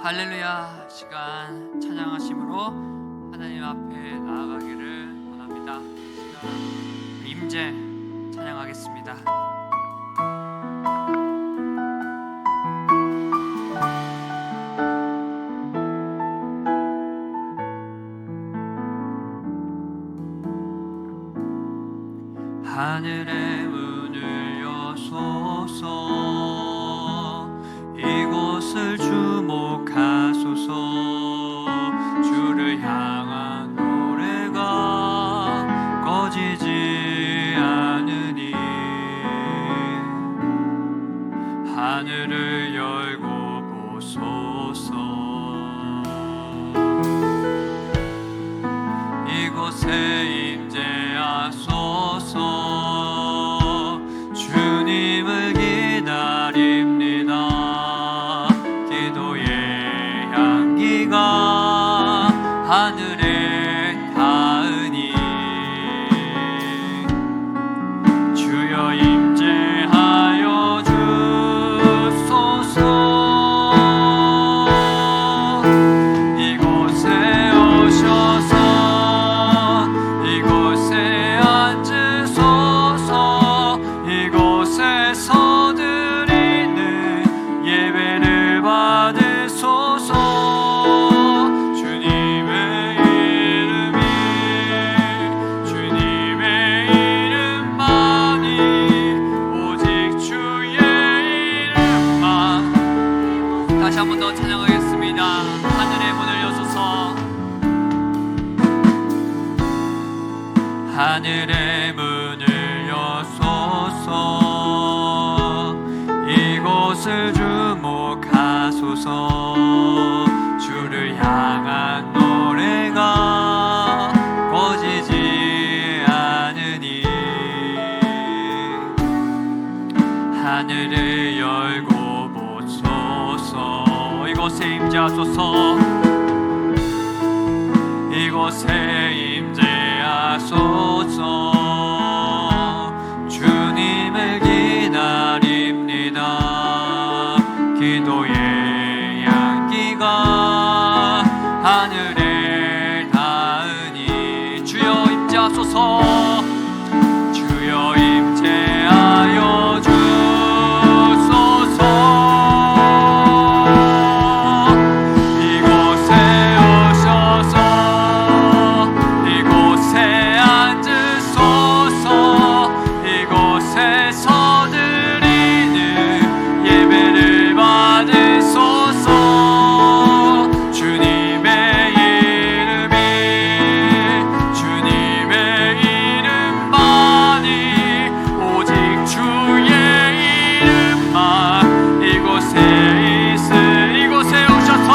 할렐루야. 시간 찬양하심으로 하나님 앞에 나아가기를 원합니다. 시간 임재 찬양하겠습니다. 하늘의 문을 여소서, 이곳을 주목하소서. 주를 향한 노래가 꺼지지 않으니 하늘을 열고 보소서. 이곳에 임재하소서. 주님을 기다립니다. 기도의 향기가 하늘에 닿으니 주여 임재하여 주소서. 이곳에 오셔서 이곳에 앉으소서. 이곳에서 드리는 예배를 받으소서. 주님의 이름만이, 오직 주의 이름만. 다시 한 번 더 찬양하겠습니다. 하늘의 문을 여소서. 하늘의 문을 여소서. 이곳을 주목하소서. 주를 향한 노래가 꺼지지 않으니 하늘을 열고 보소서. 이곳에 임재하소서. 이곳에 임재하소서. 주님을 기다립니다. 기도의 향기가 하늘에 닿으니 주여 임재하소서. 주여 임재하여 주소서. 이곳에 오셔서 이곳에 앉으소서. 이곳에서 드리는 예배를 받으소서. 주님의 이름만이, 오직 주의 이름만. 이곳에 오셔서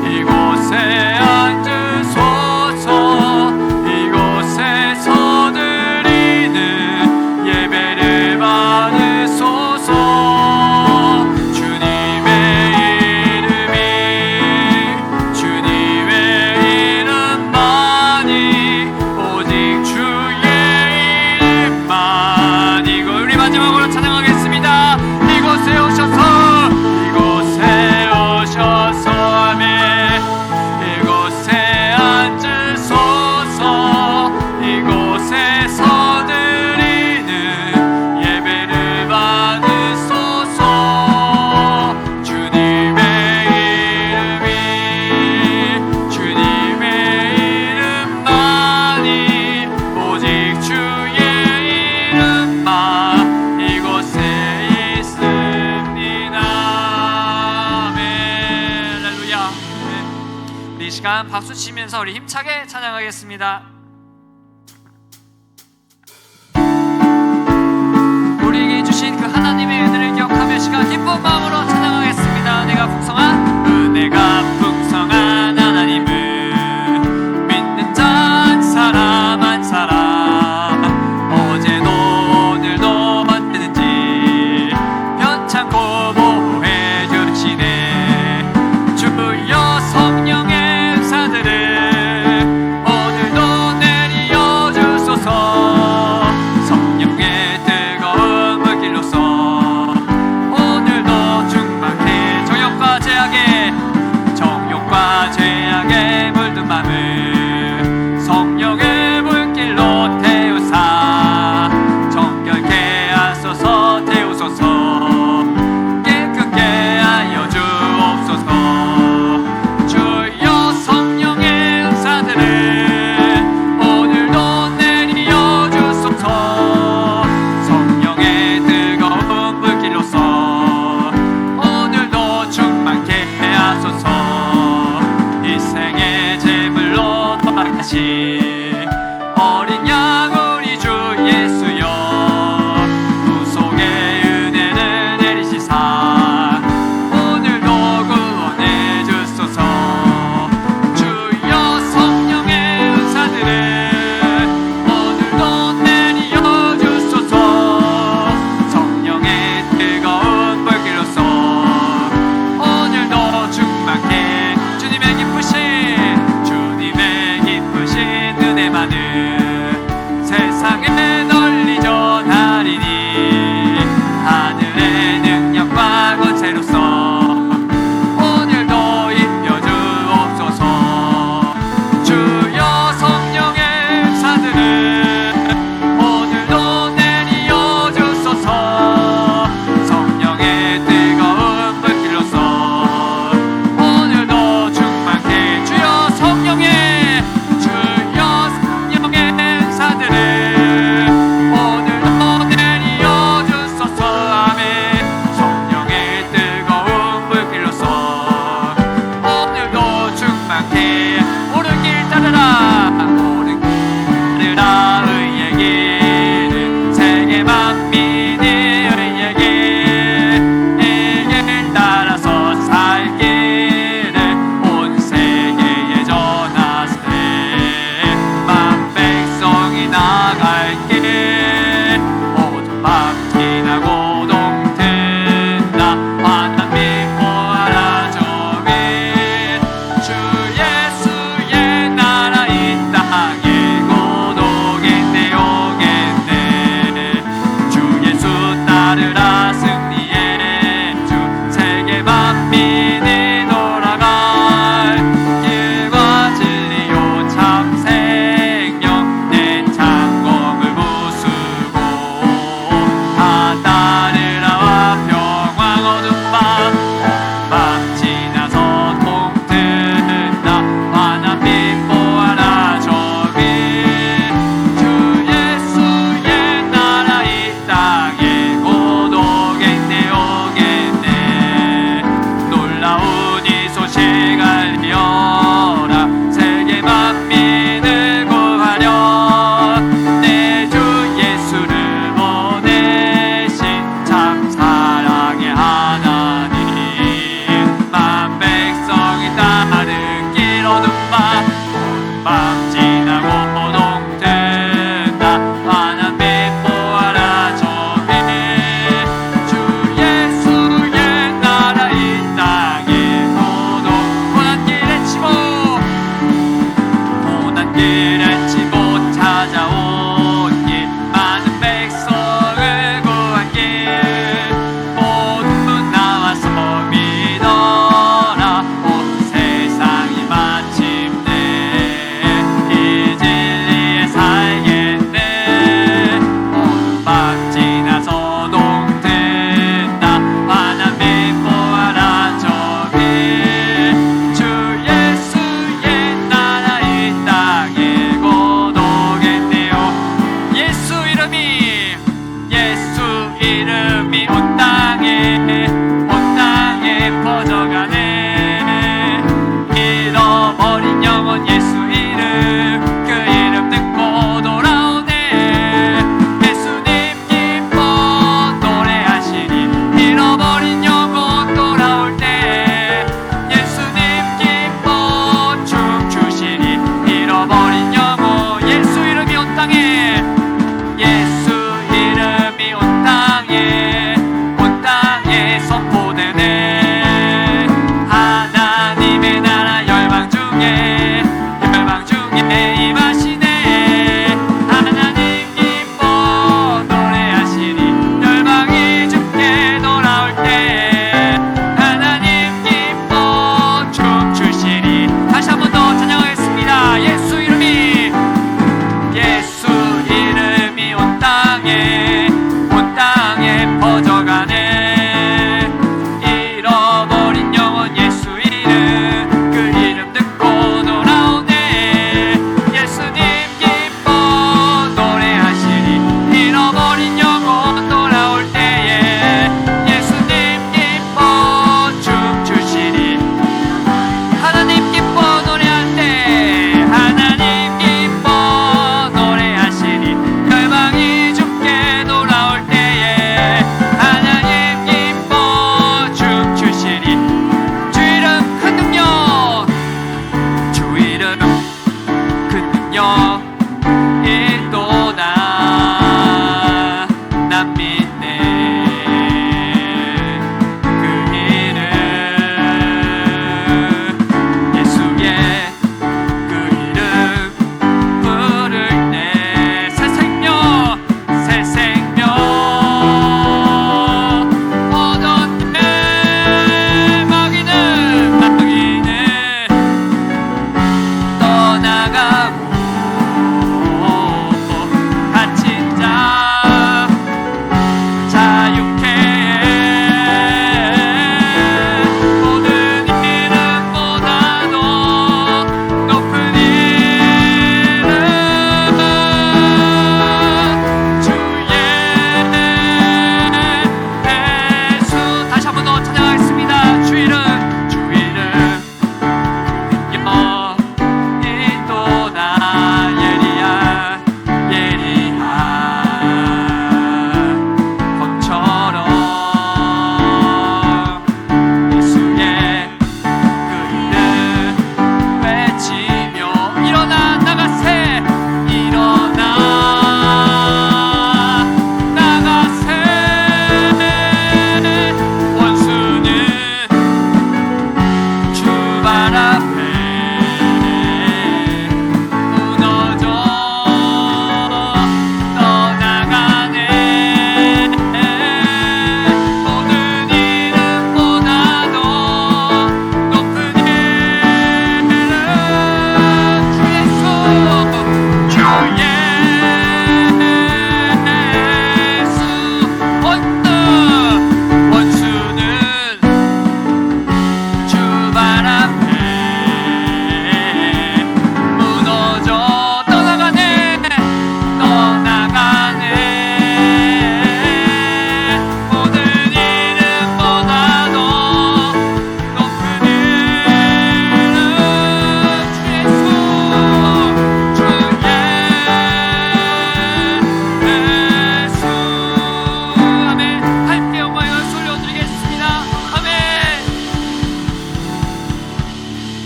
이곳에 앉으소서. 이곳에서 드리는 예배를 받으소서. 주님의 이름만이, 오직 주의 이름만. 이거 우리 마지막으로 찬양하겠습니다. 이곳에 오셔서 아멘. 이곳에 앉으소서. 이곳에서 드리는 예배를 받으소서. 주님의 이름만이, 오직 주의 이름만. 이곳에 있습니다. 아멘. 할렐루야. 우리 이 시간 박수 치면서 우리 힘차게 찬양하겠습니다. 우리에게 주신 그 하나님의 은혜를 기억하며 시간 기쁜 마음으로 찬양하겠습니다. 은혜가 풍성한 하나님을 믿는 자 한 사람 한 사람, 어제도 오늘도 언제든지 편찮고 보호해 주시네. 주여 성령의 은사들을 오늘도 내려 주소서. 성령의 뜨거운 물길로서 죄악에 정욕과 죄악에 물든 맘을 성령의 불길로 태우사 정결케 하소서 태우소서 깨끗게 하여 주옵소서 주여 성령의 은사들을 오늘도 내려 주소서 성령의 뜨거운 불길로서 오늘도 충만케 하소서 일생의 제물로 돌아가신 어린 양 우리 주 예수여 구속의 은혜를 내리시사 오늘도 구원해 주소서 주여 성령의 은사들을 오늘도 내려 주소서 성령의 뜨거운 불길로서 오늘도 충만케 주님의 기쁘신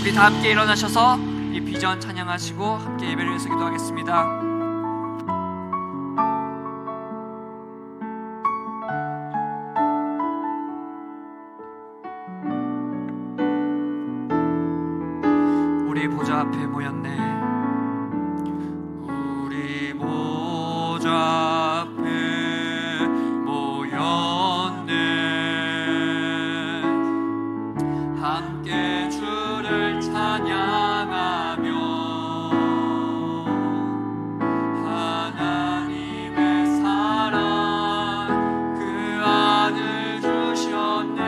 우리 다 함께 일어나셔서 이 비전 찬양하시고 함께 예배를 위해서 기도하겠습니다. 우리 보좌 앞에 모였네. 우리 보좌 앞에 모였네. 함께 주를 찬양하며 하나님의 사랑 그 아들 주셨네.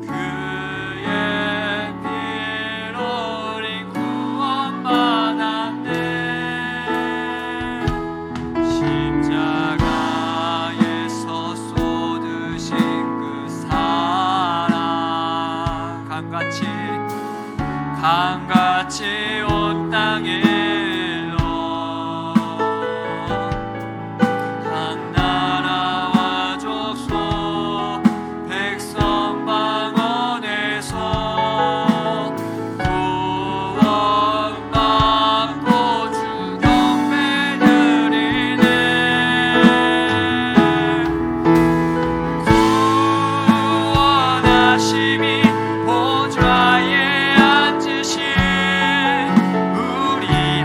그의 피로 우리 구원받았네. 십자가에서 쏟으신 그 사랑 강같이 온 땅에 일러 한 나라와 족속 백성 방언에서 구원받고 주 경배 드리네. 구원하심이 보좌에 앉으신 우리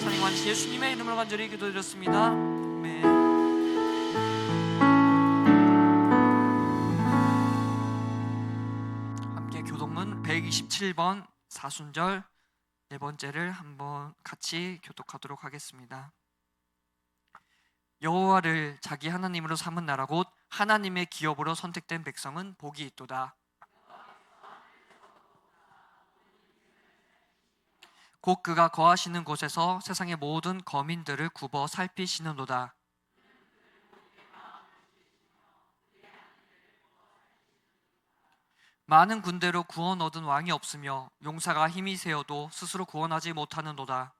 찬양 완전 예수님의 이름으로 간절히 기도드렸습니다. 아멘. 함께 교독문 127번 사순절 네 번째를 한번 같이 교독하도록 하겠습니다. 여호와를 자기 하나님으로 삼은 나라 곧 하나님의 기업으로 선택된 백성은 복이 있도다. 곧 그가 거하시는 곳에서 세상의 모든 거민들을 굽어 살피시는도다. 많은 군대로 구원 얻은 왕이 없으며 용사가 힘이 세어도 스스로 구원하지 못하는도다.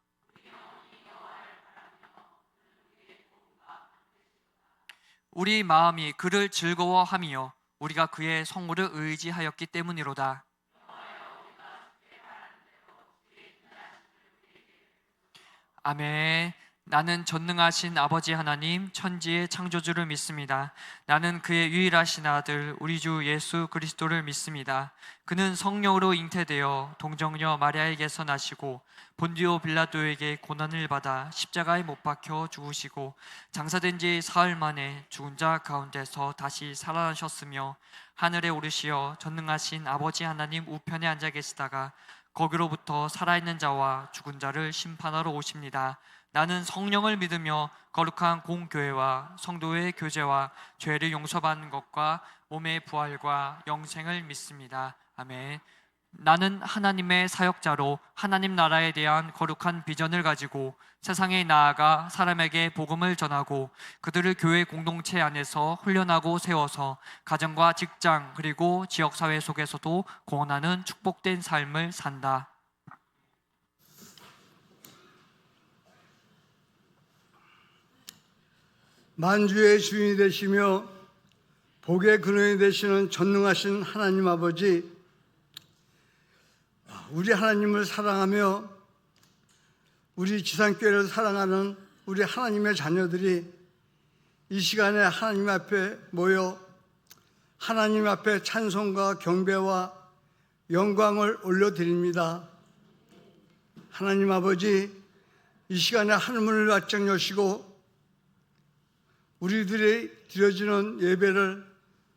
우리 마음이 그를 즐거워하며 우리가 그의 성호를 의지하였기 때문이로다. 아멘. 나는 전능하신 아버지 하나님 천지의 창조주를 믿습니다. 나는 그의 유일하신 아들 우리 주 예수 그리스도를 믿습니다. 그는 성령으로 잉태되어 동정녀 마리아에게서 나시고 본디오 빌라도에게 고난을 받아 십자가에 못 박혀 죽으시고 장사된 지 사흘 만에 죽은 자 가운데서 다시 살아나셨으며 하늘에 오르시어 전능하신 아버지 하나님 우편에 앉아 계시다가 거기로부터 살아있는 자와 죽은 자를 심판하러 오십니다. 나는 성령을 믿으며 거룩한 공교회와 성도의 교제와 죄를 용서받는 것과 몸의 부활과 영생을 믿습니다. 아멘. 나는 하나님의 사역자로 하나님 나라에 대한 거룩한 비전을 가지고 세상에 나아가 사람에게 복음을 전하고 그들을 교회 공동체 안에서 훈련하고 세워서 가정과 직장 그리고 지역사회 속에서도 구원하는 축복된 삶을 산다. 만주의 주인이 되시며 복의 근원이 되시는 전능하신 하나님 아버지, 우리 하나님을 사랑하며 우리 지상교회를 사랑하는 우리 하나님의 자녀들이 이 시간에 하나님 앞에 모여 하나님 앞에 찬송과 경배와 영광을 올려드립니다. 하나님 아버지, 이 시간에 하늘문을 활짝 여시고 우리들이 드려지는 예배를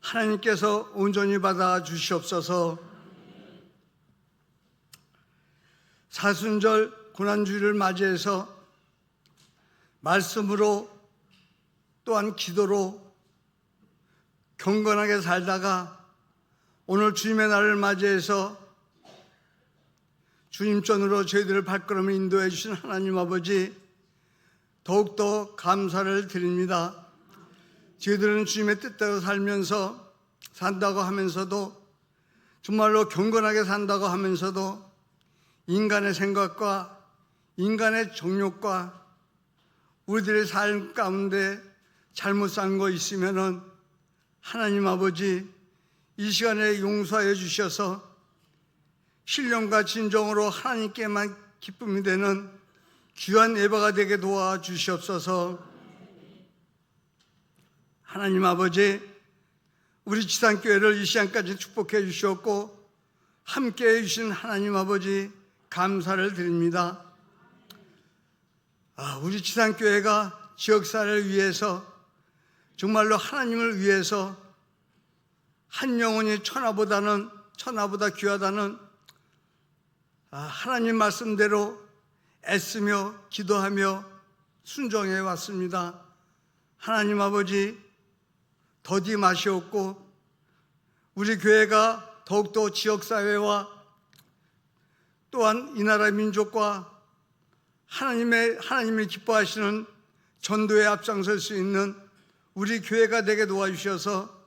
하나님께서 온전히 받아 주시옵소서. 사순절 고난주일을 맞이해서 말씀으로 또한 기도로 경건하게 살다가 오늘 주님의 날을 맞이해서 주님 전으로 저희들을 발걸음을 인도해 주신 하나님 아버지, 더욱더 감사를 드립니다. 저희들은 주님의 뜻대로 살면서 산다고 하면서도, 정말로 경건하게 산다고 하면서도 인간의 생각과 인간의 정욕과 우리들의 삶 가운데 잘못 산 거 있으면은 하나님 아버지, 이 시간에 용서해 주셔서 신령과 진정으로 하나님께만 기쁨이 되는 귀한 예배가 되게 도와주시옵소서. 하나님 아버지, 우리 지상교회를 이 시간까지 축복해 주셨고 함께해 주신 하나님 아버지 감사를 드립니다. 우리 지상교회가 지역사회를 위해서, 정말로 하나님을 위해서 한 영혼이 천하보다 귀하다는 하나님 말씀대로 애쓰며 기도하며 순종해 왔습니다. 하나님 아버지, 더디 마시옵고 우리 교회가 더욱더 지역사회와 또한 이 나라 민족과 하나님을 기뻐하시는 전도에 앞장설 수 있는 우리 교회가 되게 도와주셔서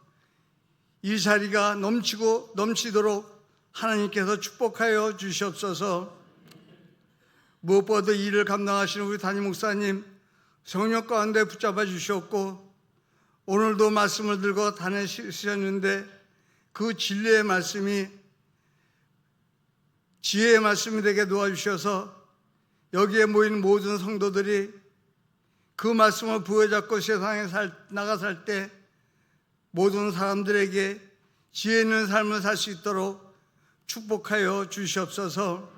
이 자리가 넘치도록 하나님께서 축복하여 주시옵소서. 무엇보다 이 일을 감당하시는 우리 담임 목사님 성령 가운데 붙잡아 주셨고 오늘도 말씀을 들고 다니셨는데 그 진리의 말씀이 지혜의 말씀이 되게 도와주셔서 여기에 모인 모든 성도들이 그 말씀을 부여잡고 세상에 나가 살 때 모든 사람들에게 지혜 있는 삶을 살 수 있도록 축복하여 주시옵소서.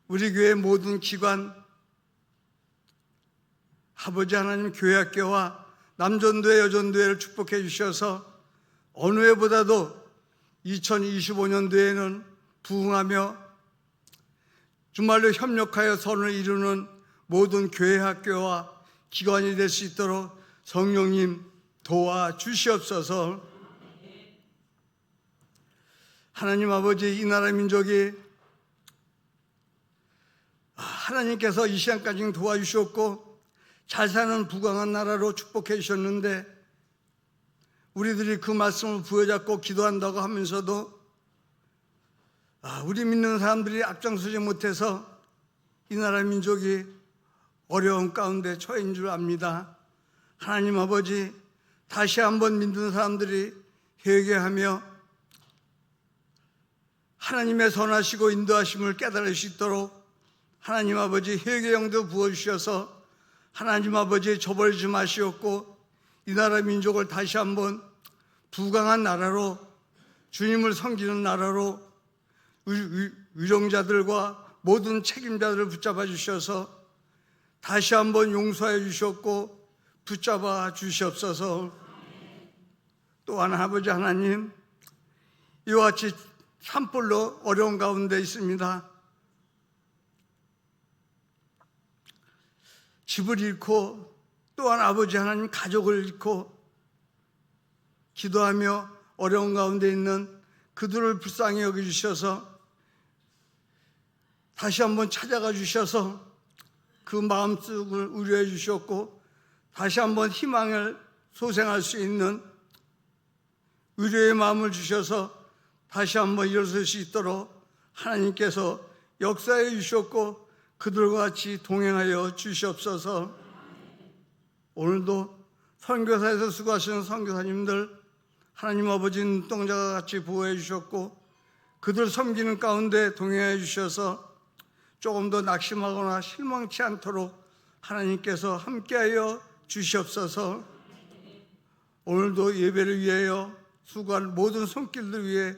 우리 교회 모든 기관, 아버지 하나님 교회학교와 남전도회 여전도회를 축복해 주셔서 어느 해보다도 2025년도에는 부흥하며 정말로 협력하여 선을 이루는 모든 교회학교와 기관이 될 수 있도록 성령님 도와주시옵소서. 하나님 아버지, 이 나라 민족이 하나님께서 이 시간까지 도와주셨고 잘 사는 부강한 나라로 축복해 주셨는데 우리들이 그 말씀을 부여잡고 기도한다고 하면서도 우리 믿는 사람들이 앞장서지 못해서 이 나라 민족이 어려운 가운데 처해인 줄 압니다. 하나님 아버지, 다시 한번 믿는 사람들이 회개하며 하나님의 선하시고 인도하심을 깨달을 수 있도록 하나님 아버지 회개 영도 부어주셔서 하나님 아버지 저버리지 마시옵고 이 나라 민족을 다시 한번 부강한 나라로, 주님을 섬기는 나라로 위정자들과 모든 책임자들을 붙잡아 주셔서 다시 한번 용서해 주셨고 붙잡아 주시옵소서. 또한 아버지 하나님, 이와 같이 산불로 어려운 가운데 있습니다. 집을 잃고 또한 아버지 하나님 가족을 잃고 기도하며 어려운 가운데 있는 그들을 불쌍히 여겨주셔서 다시 한번 찾아가 주셔서 그 마음속을 우려해 주셨고 다시 한번 희망을 소생할 수 있는 위로의 마음을 주셔서 다시 한번 일어설 수 있도록 하나님께서 역사해 주셨고 그들과 같이 동행하여 주시옵소서. 오늘도 선교사에서 수고하시는 선교사님들 하나님 아버지 눈동자가 같이 보호해 주셨고 그들 섬기는 가운데 동행해 주셔서 조금 더 낙심하거나 실망치 않도록 하나님께서 함께하여 주시옵소서. 오늘도 예배를 위하여 수고할 모든 손길들 위해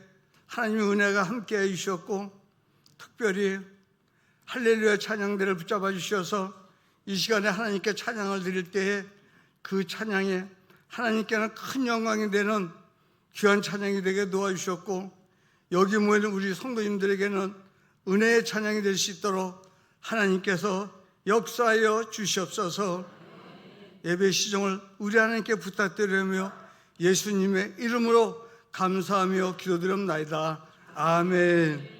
하나님의 은혜가 함께해 주셨고 특별히 할렐루야 찬양대를 붙잡아 주셔서 이 시간에 하나님께 찬양을 드릴 때에 그 찬양에 하나님께는 큰 영광이 되는 귀한 찬양이 되게 도와주셨고 여기 모이는 우리 성도님들에게는 은혜의 찬양이 될 수 있도록 하나님께서 역사하여 주시옵소서. 예배 시정을 우리 하나님께 부탁드리며 예수님의 이름으로 감사하며 기도드립나이다. 아멘.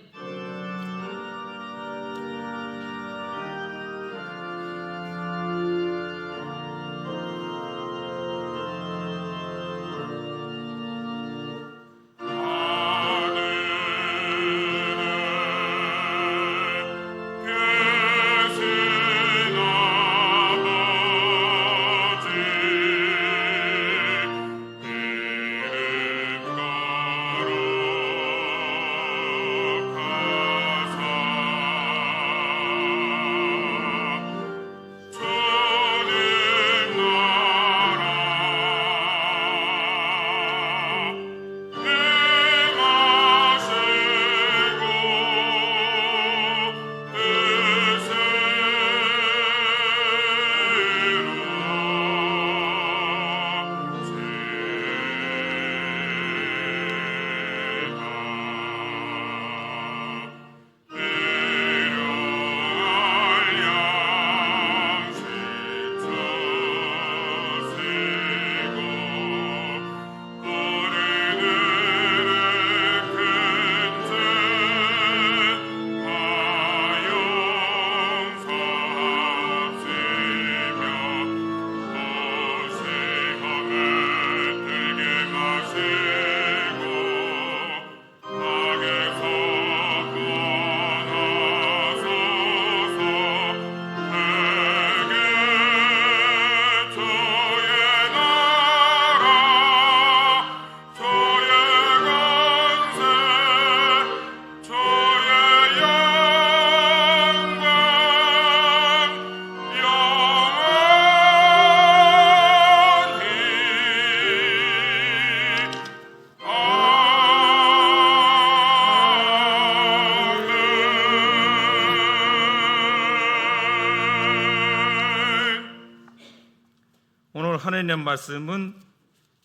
하나님의 말씀은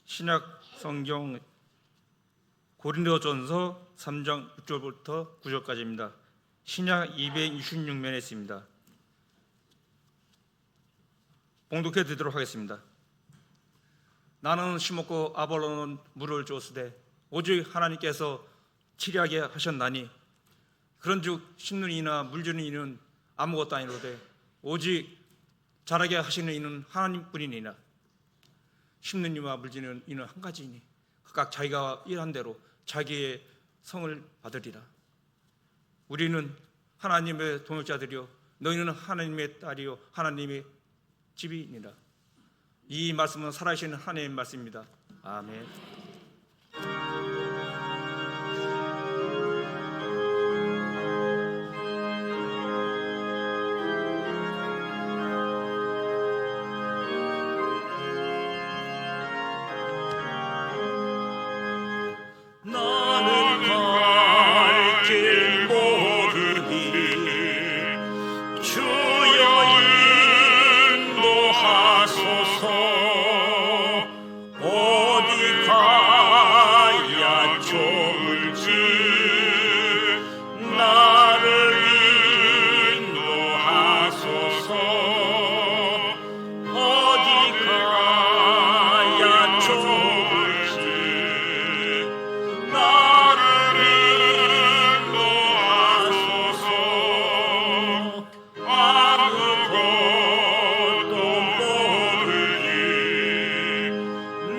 신약 성경 고린도전서 3장 6절부터 9절까지입니다. 신약 266면에 있습니다. 봉독해 드리도록 하겠습니다. 나는 심었고 아볼로는 물을 주었으되 오직 하나님께서 치리하게 하셨나니 그런즉 심는 이나 물 주는 이는 아무것도 아니로되 오직 자라게 하시는 이는 하나님뿐이니라. 심는 이와 물 주는 이는 한 가지이니 각각 자기가 일한 대로 자기의 성을 받으리라. 우리는 하나님의 동역자들이요 너희는 하나님의 딸이요 하나님의 집이니라. 이 말씀은 살아계신 하나님의 말씀입니다. 아멘. 나는 갈 길 모르니 주여 인도하소서. 어디 가야 좋을지 나를 인도하소서. 어디 가야 좋을지 나를 인도하소서. 아무것도 모르니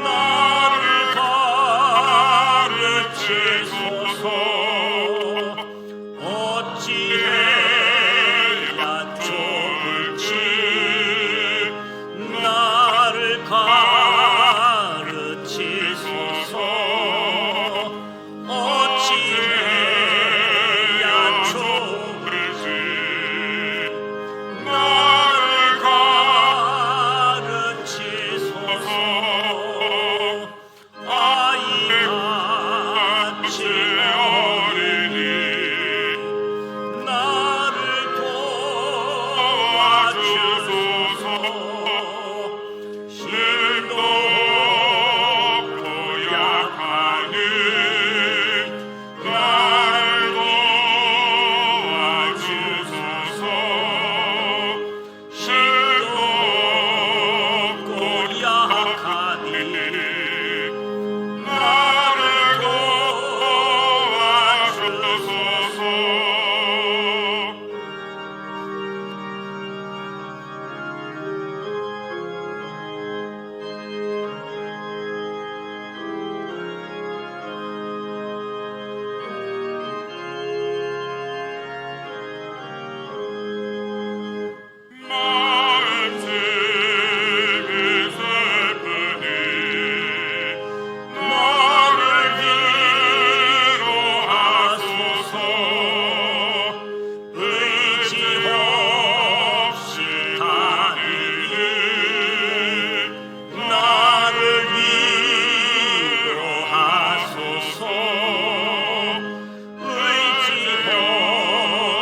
나를 가르치소서. 어찌해야 좋을지 나를 가르치소서. 어찌해야 좋을지 나를 가르치소서. 아이같이 어리니 나를 도와주소서. 힘도 없고 약하니 나를 도와주소서. 힘도 없고 약하니 나를 도와주소서. 마음심이 슬프니 나를 위로하소서. 의지 없이 다니니 나를 위로하소서. 의지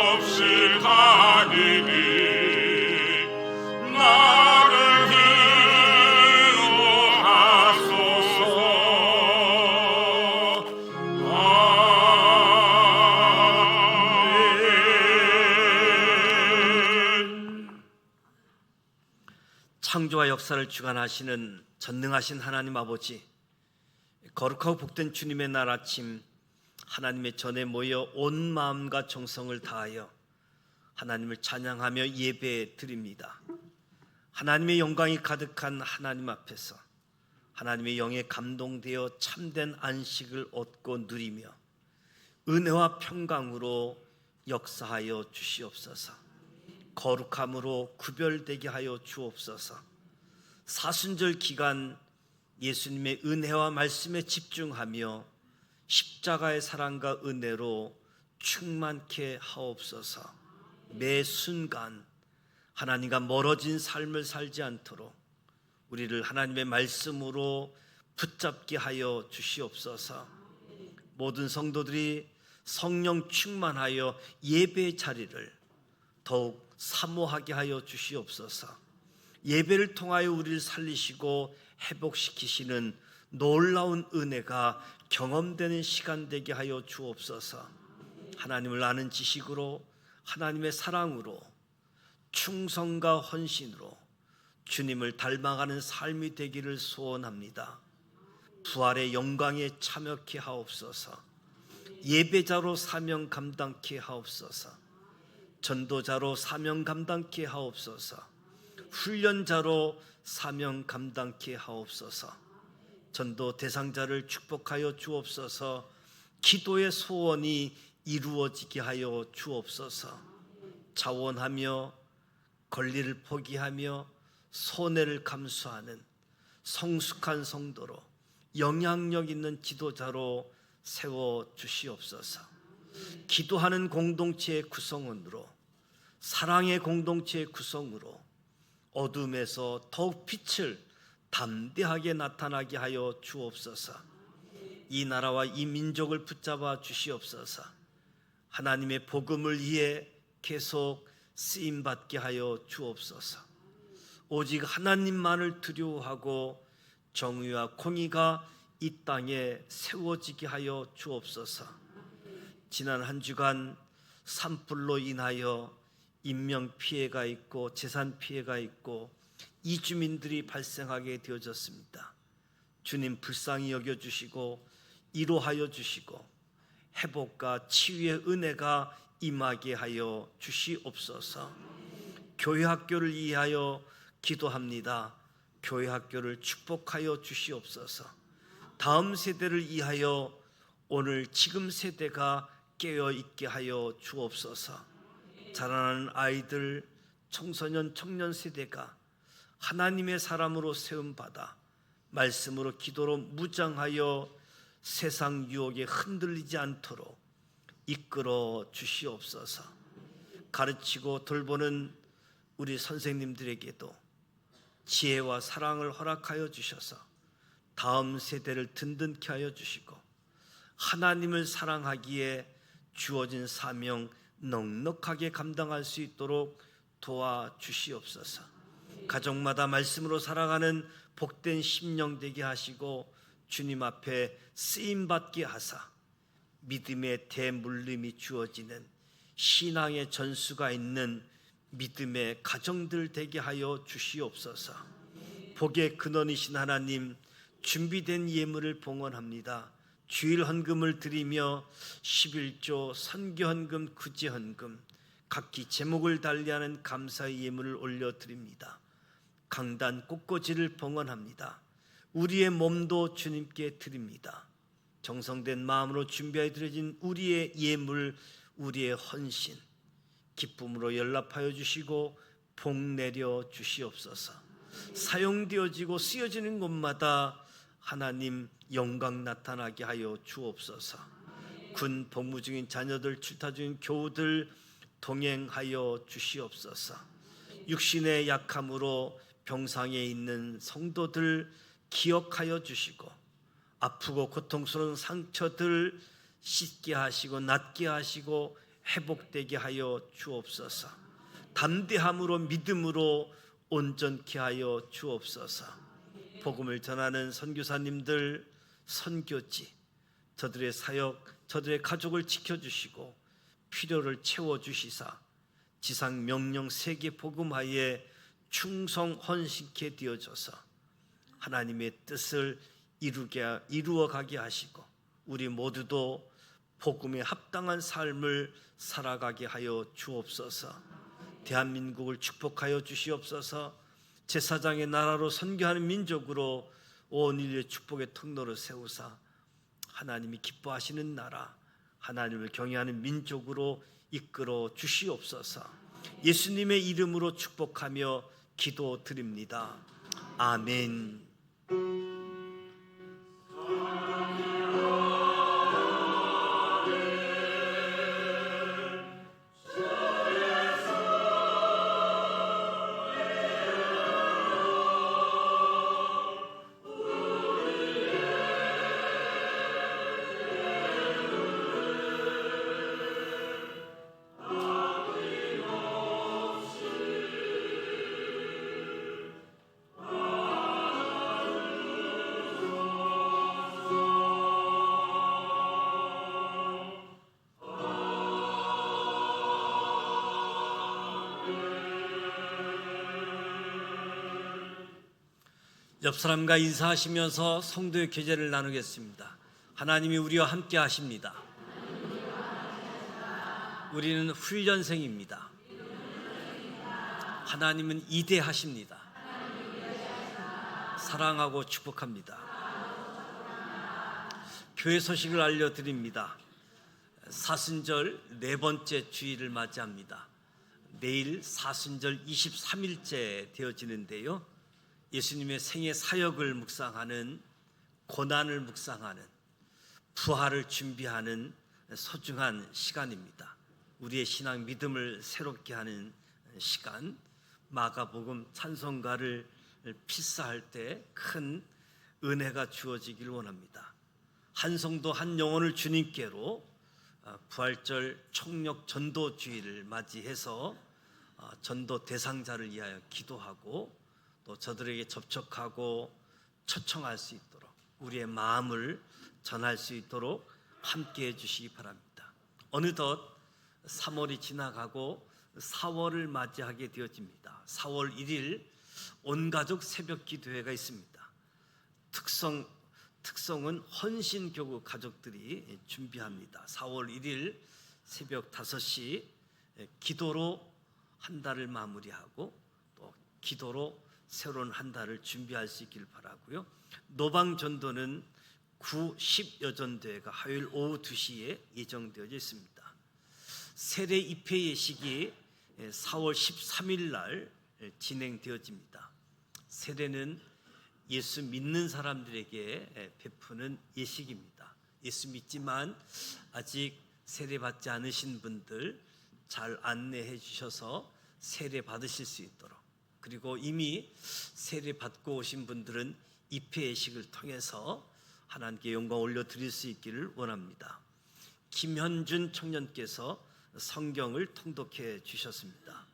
없이 다니니 나를 위로하소서. 아멘. 창조와 역사를 주관하시는 전능하신 하나님 아버지, 거룩하고 복된 주님의 날 아침 하나님의 전에 모여 온 마음과 정성을 다하여 하나님을 찬양하며 예배 드립니다. 하나님의 영광이 가득한 하나님 앞에서 하나님의 영에 감동되어 참된 안식을 얻고 누리며 은혜와 평강으로 역사하여 주시옵소서. 거룩함으로 구별되게 하여 주옵소서. 사순절 기간 예수님의 은혜와 말씀에 집중하며 십자가의 사랑과 은혜로 충만케 하옵소서. 매 순간 하나님과 멀어진 삶을 살지 않도록 우리를 하나님의 말씀으로 붙잡게 하여 주시옵소서. 모든 성도들이 성령 충만하여 예배의 자리를 더욱 사모하게 하여 주시옵소서. 예배를 통하여 우리를 살리시고 회복시키시는 놀라운 은혜가 경험되는 시간 되게 하여 주옵소서. 하나님을 아는 지식으로, 하나님의 사랑으로, 충성과 헌신으로 주님을 닮아가는 삶이 되기를 소원합니다. 부활의 영광에 참여케 하옵소서. 예배자로 사명 감당케 하옵소서. 전도자로 사명 감당케 하옵소서. 훈련자로 사명 감당케 하옵소서. 전도 대상자를 축복하여 주옵소서. 기도의 소원이 이루어지게 하여 주옵소서. 자원하며 권리를 포기하며 손해를 감수하는 성숙한 성도로, 영향력 있는 지도자로 세워 주시옵소서. 기도하는 공동체의 구성원으로, 사랑의 공동체의 구성으로 어둠에서 더욱 빛을 담대하게 나타나게 하여 주옵소서. 이 나라와 이 민족을 붙잡아 주시옵소서. 하나님의 복음을 위해 계속 쓰임받게 하여 주옵소서. 오직 하나님만을 두려워하고 정의와 공의가 이 땅에 세워지게 하여 주옵소서. 지난 한 주간 산불로 인하여 인명 피해가 있고 재산 피해가 있고 이주민들이 발생하게 되어졌습니다. 주님 불쌍히 여겨주시고 위로하여 주시고 회복과 치유의 은혜가 임하게 하여 주시옵소서. 교회 학교를 위하여 기도합니다. 교회 학교를 축복하여 주시옵소서. 다음 세대를 위하여 오늘 지금 세대가 깨어 있게 하여 주옵소서. 자라나는 아이들, 청소년, 청년 세대가 하나님의 사람으로 세움받아 말씀으로 기도로 무장하여 세상 유혹에 흔들리지 않도록 이끌어 주시옵소서. 가르치고 돌보는 우리 선생님들에게도 지혜와 사랑을 허락하여 주셔서 다음 세대를 든든케 하여 주시고 하나님을 사랑하기에 주어진 사명 넉넉하게 감당할 수 있도록 도와주시옵소서. 가정마다 말씀으로 살아가는 복된 심령 되게 하시고 주님 앞에 쓰임받게 하사 믿음의 대물림이 주어지는 신앙의 전수가 있는 믿음의 가정들 되게 하여 주시옵소서. 복의 근원이신 하나님, 준비된 예물을 봉헌합니다. 주일 헌금을 드리며 11조 선교 헌금, 구제 헌금, 각기 제목을 달리하는 감사의 예물을 올려드립니다. 강단 꽃꽂이를 봉헌합니다. 우리의 몸도 주님께 드립니다. 정성된 마음으로 준비하여 드려진 우리의 예물, 우리의 헌신 기쁨으로 연락하여 주시고 복 내려 주시옵소서. 사용되어지고 쓰여지는 곳마다 하나님 영광 나타나게 하여 주옵소서. 군 복무 중인 자녀들, 출타 중인 교우들 동행하여 주시옵소서. 육신의 약함으로 병상에 있는 성도들 기억하여 주시고 아프고 고통스러운 상처들 씻게 하시고 낫게 하시고 회복되게 하여 주옵소서. 담대함으로 믿음으로 온전케 하여 주옵소서. 복음을 전하는 선교사님들, 선교지, 저들의 사역, 저들의 가족을 지켜주시고 필요를 채워주시사 지상 명령 세계 복음하에 충성 헌신케 되어져서 하나님의 뜻을 이루어가게 하시고 우리 모두도 복음에 합당한 삶을 살아가게 하여 주옵소서. 대한민국을 축복하여 주시옵소서. 제사장의 나라로 선교하는 민족으로 온 인류의 축복의 통로를 세우사 하나님이 기뻐하시는 나라, 하나님을 경외하는 민족으로 이끌어 주시옵소서. 예수님의 이름으로 축복하며 기도드립니다. 아멘. 옆 사람과 인사하시면서 성도의 교제를 나누겠습니다. 하나님이 우리와 함께 하십니다. 우리는 훈련생입니다. 하나님은 이대하십니다. 사랑하고 축복합니다. 교회 소식을 알려드립니다. 사순절 네 번째 주일을 맞이합니다. 내일 사순절 23일째 되어지는데요. 예수님의 생애 사역을 묵상하는, 고난을 묵상하는, 부활을 준비하는 소중한 시간입니다. 우리의 신앙 믿음을 새롭게 하는 시간, 마가복음 찬송가를 필사할 때 큰 은혜가 주어지기를 원합니다. 한 성도 한 영혼을 주님께로 부활절 총력 전도 주일을 맞이해서 전도 대상자를 위하여 기도하고 또 저들에게 접촉하고 초청할 수 있도록 우리의 마음을 전할 수 있도록 함께해 주시기 바랍니다. 어느덧 3월이 지나가고 4월을 맞이하게 되어집니다. 4월 1일 온가족 새벽 기도회가 있습니다. 특성은 헌신교구 가족들이 준비합니다. 4월 1일 새벽 5시 기도로 한 달을 마무리하고 또 기도로 새로운 한 달을 준비할 수 있기를 바라고요. 노방전도는 9, 10 여전대회가 화요일 오후 2시에 예정되어져 있습니다. 세례 입회 예식이 4월 13일 날 진행되어집니다. 세례는 예수 믿는 사람들에게 베푸는 예식입니다. 예수 믿지만 아직 세례 받지 않으신 분들 잘 안내해 주셔서 세례 받으실 수 있도록, 그리고 이미 세례 받고 오신 분들은 입회 예식을 통해서 하나님께 영광 올려드릴 수 있기를 원합니다. 김현준 청년께서 성경을 통독해 주셨습니다.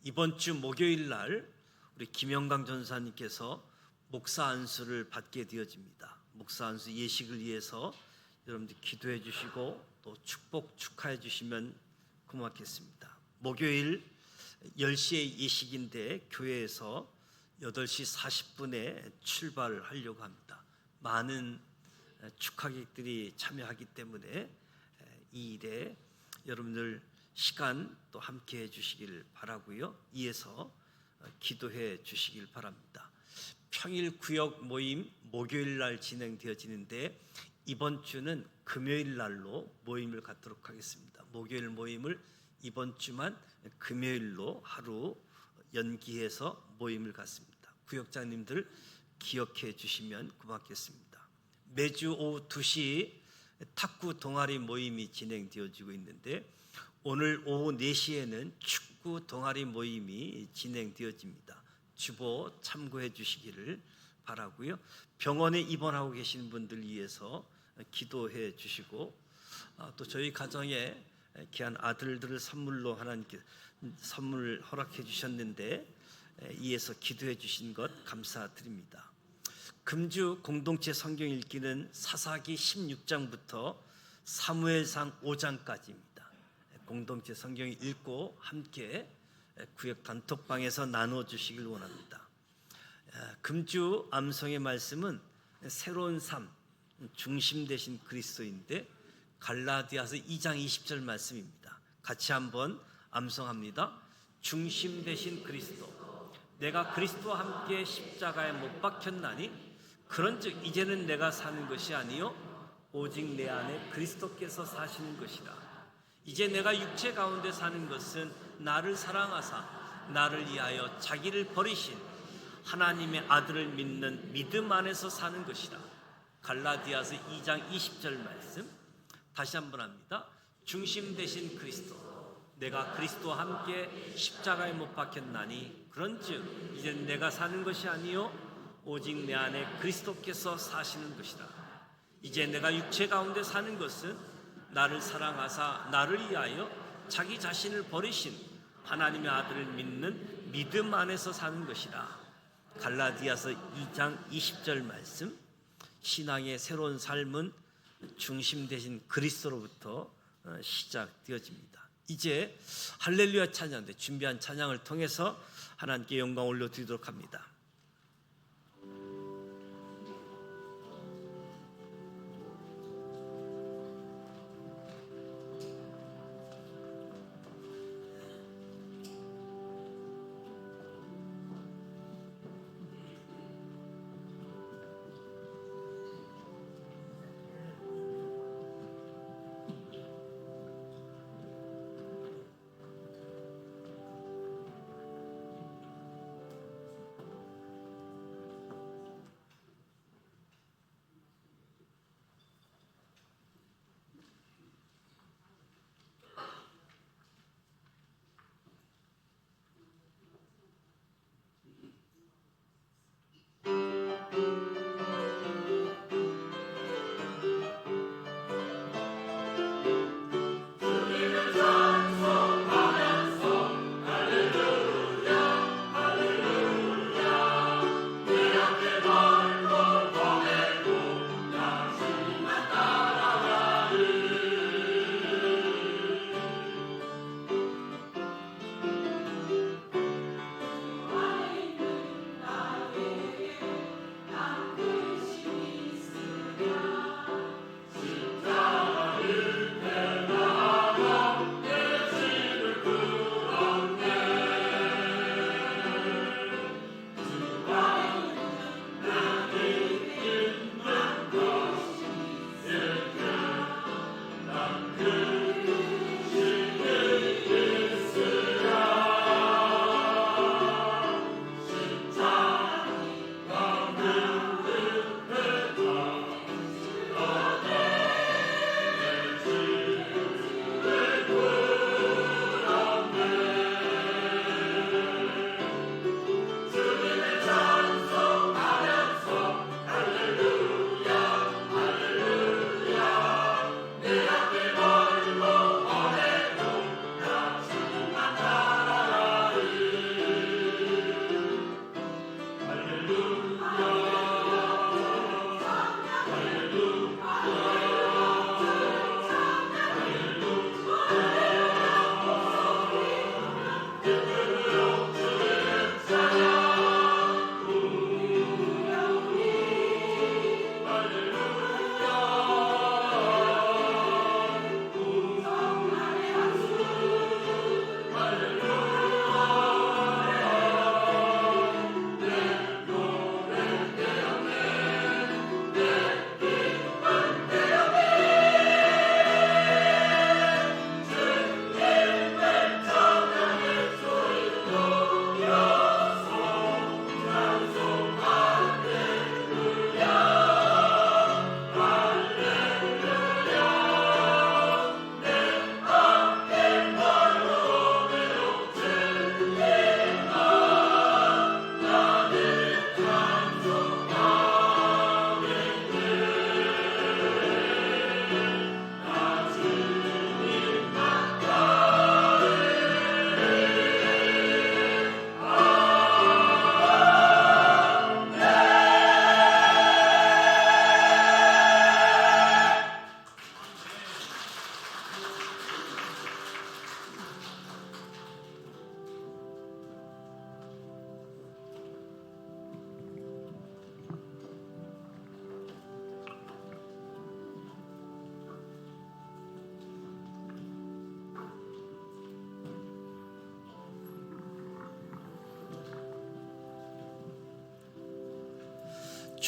이번 주 목요일 날 우리 김영강 전사님께서 목사 안수를 받게 되어집니다. 목사 안수 예식을 위해서 여러분들 기도해 주시고 또 축복해 주시면 고맙겠습니다. 목요일 10시에 예식인데 교회에서 8시 40분에 출발하려고 합니다. 많은 축하객들이 참여하기 때문에 이 일에 여러분들 시간 또 함께 해주시길 바라고요. 이에서 기도해 주시길 바랍니다. 평일 구역 모임 목요일 날 진행되어지는데 이번 주는 금요일 날로 모임을 갖도록 하겠습니다. 목요일 모임을 이번 주만 금요일로 하루 연기해서 모임을 갖습니다. 구역장님들 기억해 주시면 고맙겠습니다. 매주 오후 2시 탁구 동아리 모임이 진행되어지고 있는데 오늘 오후 4시에는 축구 동아리 모임이 진행되어집니다. 주보 참고해 주시기를 바라고요. 병원에 입원하고 계신 분들 위해서 기도해 주시고 또 저희 가정에 귀한 아들들을 선물로 하나님께 선물 허락해 주셨는데 이에서 기도해 주신 것 감사드립니다. 금주 공동체 성경 읽기는 사사기 16장부터 사무엘상 5장까지입니다. 공동체 성경 읽고 함께 구역 단톡방에서 나눠 주시길 원합니다. 금주 암송의 말씀은 새로운 삶, 중심 되신 그리스도인데 갈라디아서 2장 20절 말씀입니다. 같이 한번 암송합니다. 중심 되신 그리스도, 내가 그리스도와 함께 십자가에 못 박혔나니 그런즉 이제는 내가 사는 것이 아니요 오직 내 안에 그리스도께서 사시는 것이라. 이제 내가 육체 가운데 사는 것은 나를 사랑하사 나를 위하여 자기를 버리신 하나님의 아들을 믿는 믿음 안에서 사는 것이라. 갈라디아서 2장 20절 말씀 다시 한번 합니다. 중심 되신 그리스도, 내가 그리스도와 함께 십자가에 못 박혔나니 그런즉 이제 내가 사는 것이 아니요 오직 내 안에 그리스도께서 사시는 것이라. 이제 내가 육체 가운데 사는 것은 나를 사랑하사 나를 위하여 자기 자신을 버리신 하나님의 아들을 믿는 믿음 안에서 사는 것이라. 갈라디아서 2장 20절 말씀, 신앙의 새로운 삶은 중심 되신 그리스도로부터 시작되어집니다. 이제 할렐루야 찬양대 준비한 찬양을 통해서 하나님께 영광 올려드리도록 합니다.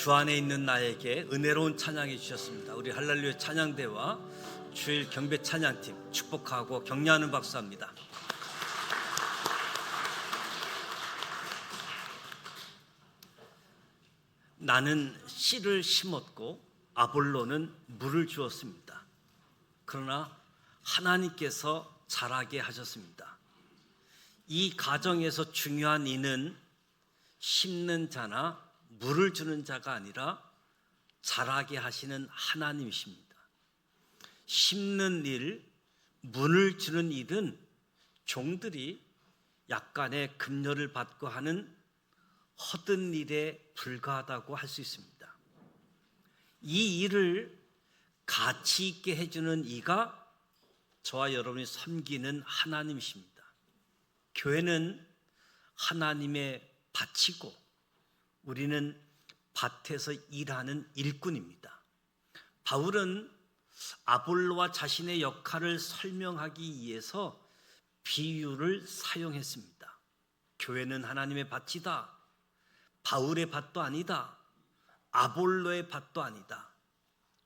주 안에 있는 나에게 은혜로운 찬양해 주셨습니다. 우리 할렐루야 찬양대와 주일 경배 찬양팀 축복하고 격려하는 박수합니다. 나는 씨를 심었고 아볼로는 물을 주었습니다. 그러나 하나님께서 자라게 하셨습니다. 이 가정에서 중요한 이는 심는 자나 물을 주는 자가 아니라 자라게 하시는 하나님이십니다. 심는 일, 물을 주는 일은 종들이 약간의 급료를 받고 하는 허든 일에 불과하다고 할 수 있습니다. 이 일을 가치 있게 해주는 이가 저와 여러분이 섬기는 하나님이십니다. 교회는 하나님의 밭이고 우리는 밭에서 일하는 일꾼입니다. 바울은 아볼로와 자신의 역할을 설명하기 위해서 비유를 사용했습니다. 교회는 하나님의 밭이다. 바울의 밭도 아니다. 아볼로의 밭도 아니다.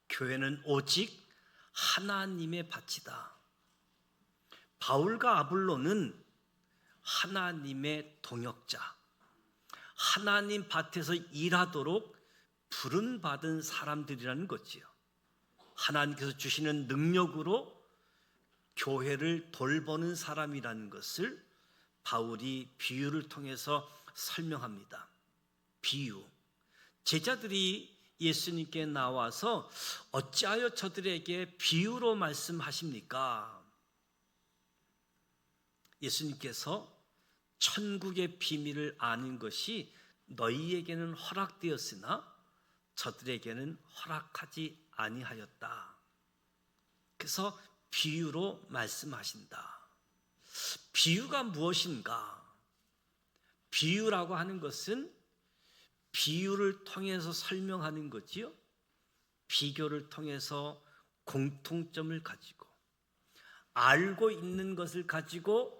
교회는 오직 하나님의 밭이다. 바울과 아볼로는 하나님의 동역자, 하나님 밭에서 일하도록 부름받은 사람들이라는 거지요. 하나님께서 주시는 능력으로 교회를 돌보는 사람이라는 것을 바울이 비유를 통해서 설명합니다. 비유. 제자들이 예수님께 나와서 어찌하여 저들에게 비유로 말씀하십니까? 예수님께서 천국의 비밀을 아는 것이 너희에게는 허락되었으나 저들에게는 허락하지 아니하였다. 그래서 비유로 말씀하신다. 비유가 무엇인가? 비유라고 하는 것은 비유를 통해서 설명하는 거지요. 비교를 통해서 공통점을 가지고 알고 있는 것을 가지고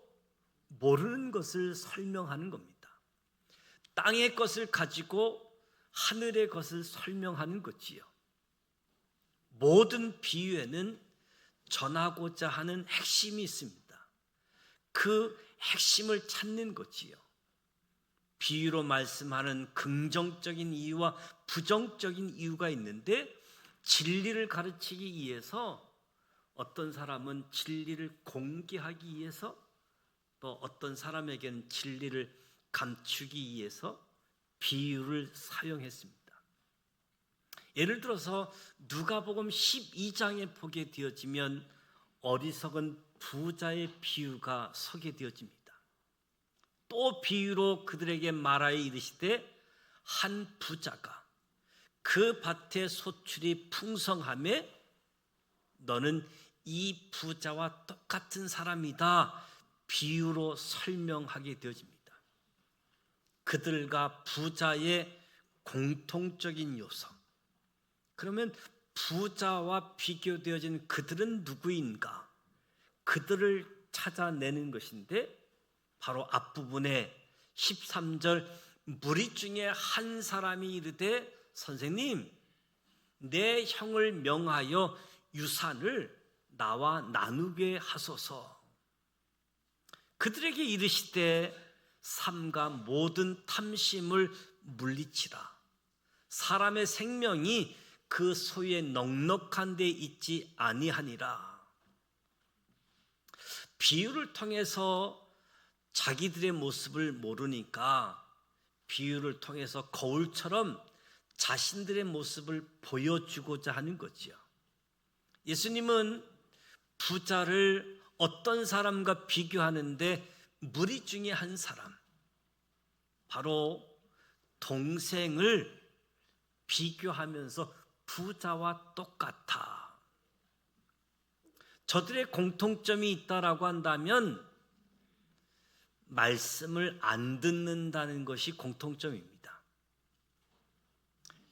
모르는 것을 설명하는 겁니다. 땅의 것을 가지고 하늘의 것을 설명하는 거지요. 모든 비유에는 전하고자 하는 핵심이 있습니다. 그 핵심을 찾는 거지요. 비유로 말씀하는 긍정적인 이유와 부정적인 이유가 있는데 진리를 가르치기 위해서 어떤 사람은 진리를 공개하기 위해서 또 어떤 사람에게는 진리를 감추기 위해서 비유를 사용했습니다. 예를 들어서 누가복음 12장에 보게 되어지면 어리석은 부자의 비유가 소개되어집니다. 또 비유로 그들에게 말하여 이르시되 한 부자가 그 밭의 소출이 풍성하매 너는 이 부자와 똑같은 사람이다. 비유로 설명하게 되어집니다. 그들과 부자의 공통적인 요소. 그러면 부자와 비교되어진 그들은 누구인가? 그들을 찾아내는 것인데 바로 앞부분에 13절 무리 중에 한 사람이 이르되 선생님 내 형을 명하여 유산을 나와 나누게 하소서. 그들에게 이르시되 삼가 모든 탐심을 물리치라. 사람의 생명이 그 소유에 넉넉한 데 있지 아니하니라. 비유를 통해서 자기들의 모습을 모르니까 비유를 통해서 거울처럼 자신들의 모습을 보여주고자 하는 거지요. 예수님은 부자를 어떤 사람과 비교하는데 무리 중에 한 사람, 바로 동생을 비교하면서 부자와 똑같아. 저들의 공통점이 있다라고 한다면 말씀을 안 듣는다는 것이 공통점입니다.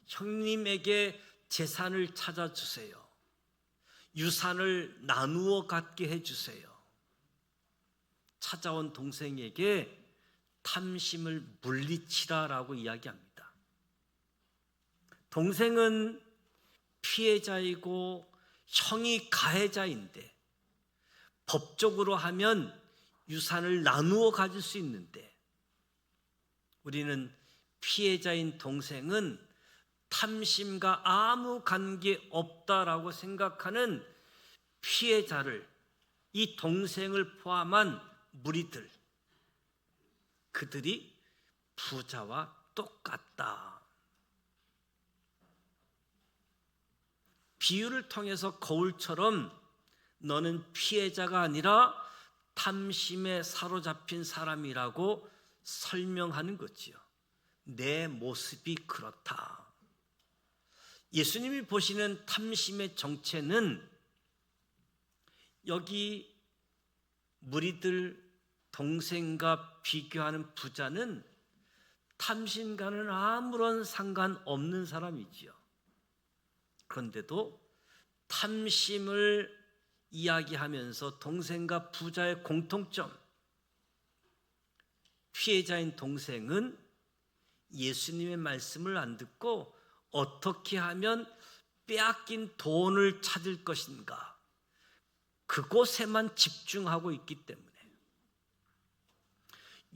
형님에게 재산을 찾아주세요. 유산을 나누어 갖게 해주세요. 찾아온 동생에게 탐심을 물리치라라고 이야기합니다. 동생은 피해자이고 형이 가해자인데 법적으로 하면 유산을 나누어 가질 수 있는데 우리는 피해자인 동생은 탐심과 아무 관계 없다라고 생각하는 피해자를, 이 동생을 포함한 무리들, 그들이 부자와 똑같다. 비유를 통해서 거울처럼 너는 피해자가 아니라 탐심에 사로잡힌 사람이라고 설명하는 거지요. 내 모습이 그렇다. 예수님이 보시는 탐심의 정체는 여기 무리들 동생과 비교하는 부자는 탐심과는 아무런 상관없는 사람이지요. 그런데도 탐심을 이야기하면서 동생과 부자의 공통점, 피해자인 동생은 예수님의 말씀을 안 듣고 어떻게 하면 빼앗긴 돈을 찾을 것인가, 그곳에만 집중하고 있기 때문에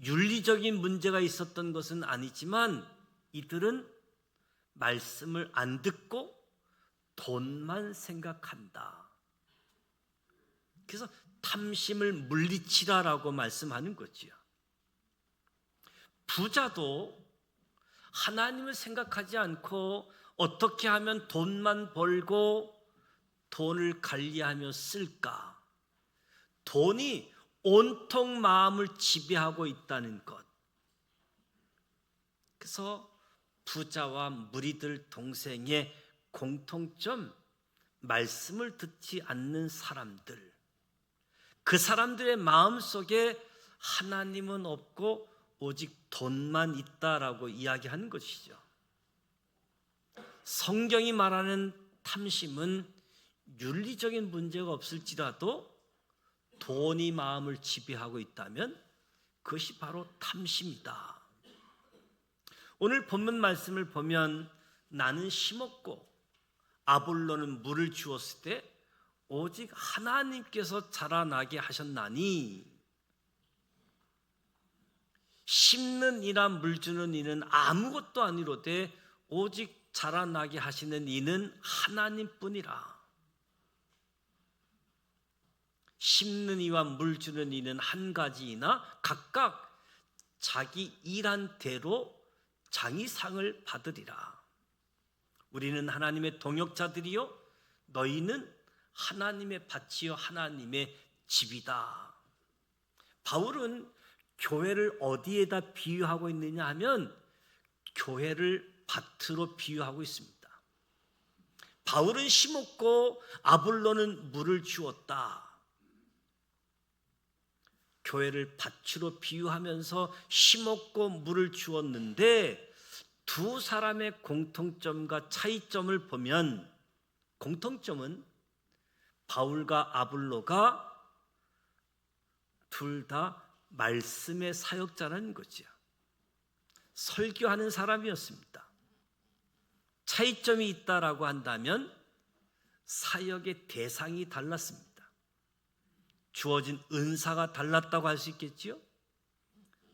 윤리적인 문제가 있었던 것은 아니지만 이들은 말씀을 안 듣고 돈만 생각한다. 그래서 탐심을 물리치라라고 말씀하는 거지요. 부자도 하나님을 생각하지 않고 어떻게 하면 돈만 벌고 돈을 관리하며 쓸까? 돈이 온통 마음을 지배하고 있다는 것. 그래서 부자와 무리들 동생의 공통점, 말씀을 듣지 않는 사람들. 그 사람들의 마음속에 하나님은 없고 오직 돈만 있다라고 이야기하는 것이죠. 성경이 말하는 탐심은 윤리적인 문제가 없을지라도 돈이 마음을 지배하고 있다면 그것이 바로 탐심이다. 오늘 본문 말씀을 보면 나는 심었고 아볼로는 물을 주었을 때 오직 하나님께서 자라나게 하셨나니, 심는 이나 물 주는 이는 아무것도 아니로되 오직 자라나게 하시는 이는 하나님뿐이라. 심는 이와 물 주는 이는 한 가지이나 각각 자기 일한 대로 장의상을 받으리라. 우리는 하나님의 동역자들이요 너희는 하나님의 밭이요 하나님의 집이다. 바울은 교회를 어디에다 비유하고 있느냐 하면 교회를 밭으로 비유하고 있습니다. 바울은 심었고 아볼로는 물을 주었다. 교회를 밭으로 비유하면서 심었고 물을 주었는데 두 사람의 공통점과 차이점을 보면, 공통점은 바울과 아볼로가 둘 다 말씀의 사역자라는 거죠. 설교하는 사람이었습니다. 차이점이 있다라고 한다면 사역의 대상이 달랐습니다. 주어진 은사가 달랐다고 할 수 있겠지요.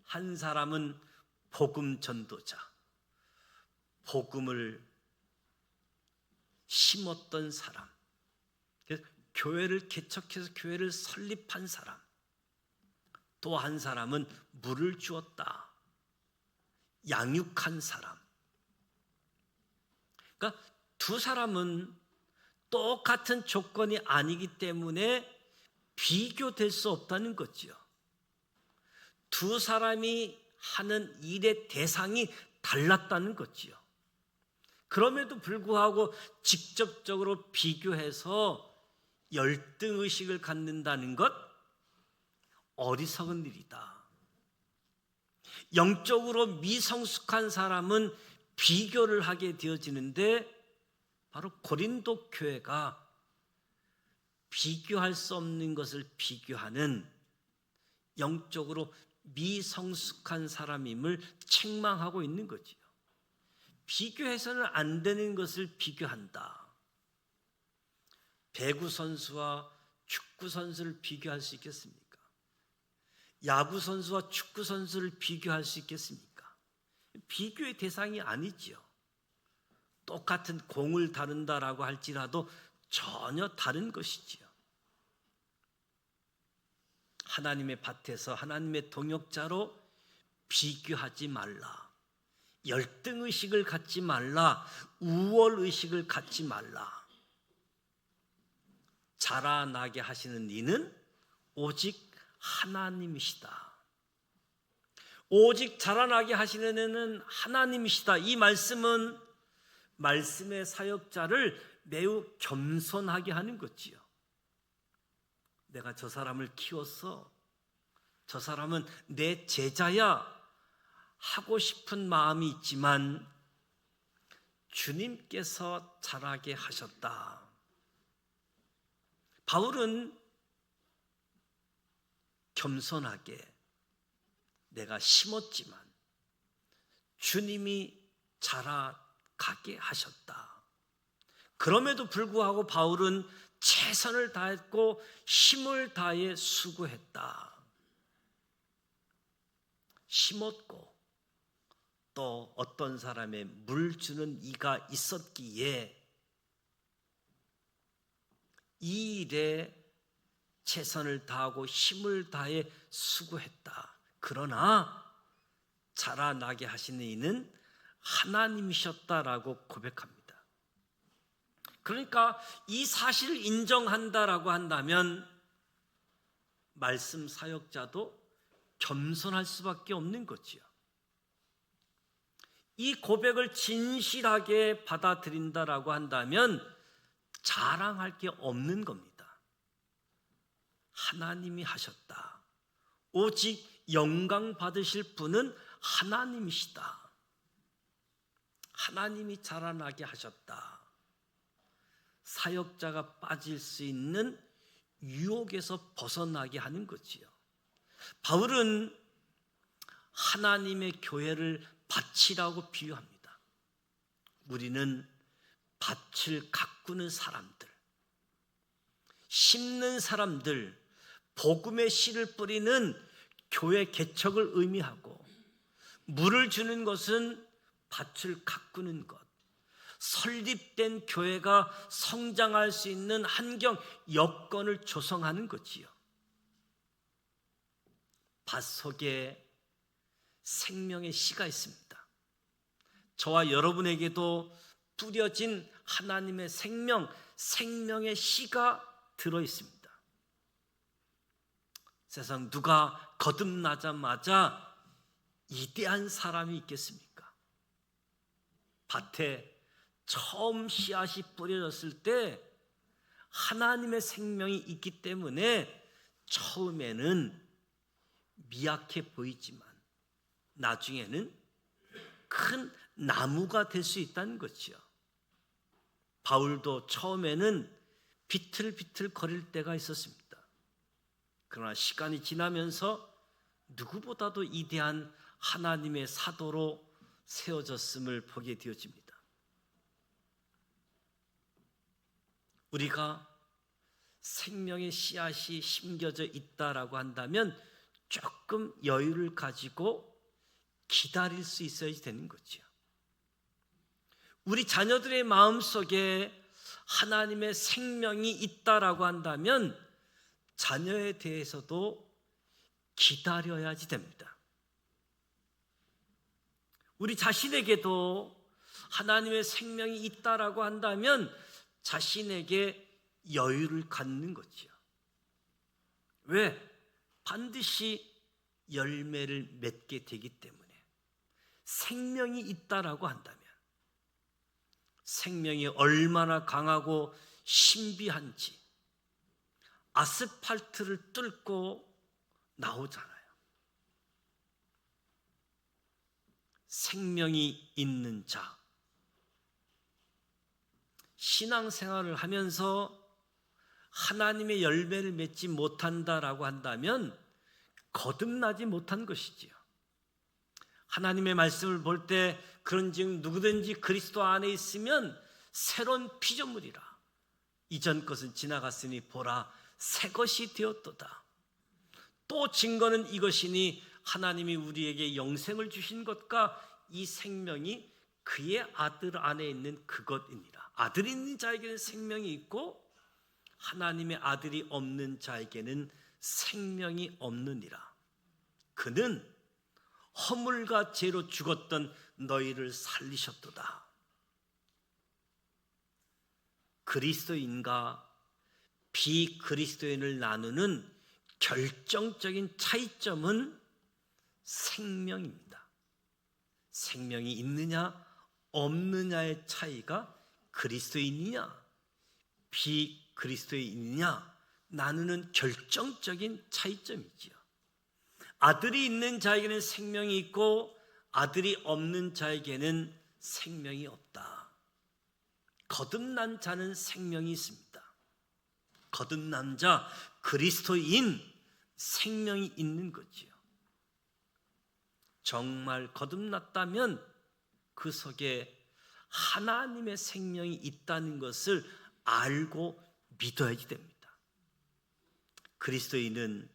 한 사람은 복음 전도자, 복음을 심었던 사람, 그래서 교회를 개척해서 교회를 설립한 사람. 또 한 사람은 물을 주었다, 양육한 사람. 그러니까 두 사람은 똑같은 조건이 아니기 때문에 비교될 수 없다는 거죠. 두 사람이 하는 일의 대상이 달랐다는 거지요. 그럼에도 불구하고 직접적으로 비교해서 열등의식을 갖는다는 것, 어리석은 일이다. 영적으로 미성숙한 사람은 비교를 하게 되어지는데 바로 고린도 교회가 비교할 수 없는 것을 비교하는 영적으로 미성숙한 사람임을 책망하고 있는 거지요. 비교해서는 안 되는 것을 비교한다. 배구 선수와 축구 선수를 비교할 수 있겠습니까? 야구 선수와 축구 선수를 비교할 수 있겠습니까? 비교의 대상이 아니지요. 똑같은 공을 다룬다라고 할지라도 전혀 다른 것이지요. 하나님의 밭에서 하나님의 동역자로 비교하지 말라. 열등의식을 갖지 말라. 우월의식을 갖지 말라. 자라나게 하시는 이는 오직 하나님이시다. 오직 자라나게 하시는 이는 하나님이시다. 이 말씀은 말씀의 사역자를 매우 겸손하게 하는 거지요. 내가 저 사람을 키웠어. 저 사람은 내 제자야. 하고 싶은 마음이 있지만 주님께서 자라게 하셨다. 바울은 겸손하게 내가 심었지만 주님이 자라가게 하셨다. 그럼에도 불구하고 바울은 최선을 다했고 힘을 다해 수고했다. 심었고 또 어떤 사람의 물 주는 이가 있었기에 이 일에 최선을 다하고 힘을 다해 수고했다. 그러나 자라나게 하시는 이는 하나님이셨다라고 고백합니다. 그러니까 이 사실을 인정한다라고 한다면 말씀 사역자도 겸손할 수밖에 없는 거지요. 이 고백을 진실하게 받아들인다라고 한다면 자랑할 게 없는 겁니다. 하나님이 하셨다. 오직 영광 받으실 분은 하나님이시다. 하나님이 자라나게 하셨다. 사역자가 빠질 수 있는 유혹에서 벗어나게 하는 거지요. 바울은 하나님의 교회를 밭이라고 비유합니다. 우리는 밭을 가꾸는 사람들, 심는 사람들, 복음의 씨를 뿌리는 교회 개척을 의미하고, 물을 주는 것은 밭을 가꾸는 것, 설립된 교회가 성장할 수 있는 환경, 여건을 조성하는 거지요. 밭 속에 생명의 씨가 있습니다. 저와 여러분에게도 뿌려진 하나님의 생명의 씨가 들어 있습니다. 세상 누가 거듭나자마자 이대한 사람이 있겠습니까? 밭에 처음 씨앗이 뿌려졌을 때 하나님의 생명이 있기 때문에 처음에는 미약해 보이지만 나중에는 큰 나무가 될 수 있다는 거지요. 바울도 처음에는 비틀비틀 거릴 때가 있었습니다. 그러나 시간이 지나면서 누구보다도 이대한 하나님의 사도로 세워졌음을 보게 되어집니다. 우리가 생명의 씨앗이 심겨져 있다라고 한다면 조금 여유를 가지고 기다릴 수 있어야 되는 거죠. 우리 자녀들의 마음속에 하나님의 생명이 있다라고 한다면 자녀에 대해서도 기다려야지 됩니다. 우리 자신에게도 하나님의 생명이 있다라고 한다면 자신에게 여유를 갖는 거죠. 왜? 반드시 열매를 맺게 되기 때문에. 생명이 있다라고 한다면 생명이 얼마나 강하고 신비한지 아스팔트를 뚫고 나오잖아요. 생명이 있는 자, 신앙생활을 하면서 하나님의 열매를 맺지 못한다라고 한다면 거듭나지 못한 것이지요. 하나님의 말씀을 볼 때 그런즉 누구든지 그리스도 안에 있으면 새로운 피조물이라. 이전 것은 지나갔으니 보라 새 것이 되었도다. 또 증거는 이것이니 하나님이 우리에게 영생을 주신 것과 이 생명이 그의 아들 안에 있는 그것이니라. 아들이 있는 자에게는 생명이 있고 하나님의 아들이 없는 자에게는 생명이 없느니라. 그는 허물과 죄로 죽었던 너희를 살리셨도다. 그리스도인과 비그리스도인을 나누는 결정적인 차이점은 생명입니다. 생명이 있느냐 없느냐의 차이가 그리스도인이냐 비그리스도인이냐 나누는 결정적인 차이점이지요. 아들이 있는 자에게는 생명이 있고 아들이 없는 자에게는 생명이 없다. 거듭난 자는 생명이 있습니다. 거듭난 자, 그리스도인, 생명이 있는 거지요. 정말 거듭났다면 그 속에 하나님의 생명이 있다는 것을 알고 믿어야지 됩니다. 그리스도인은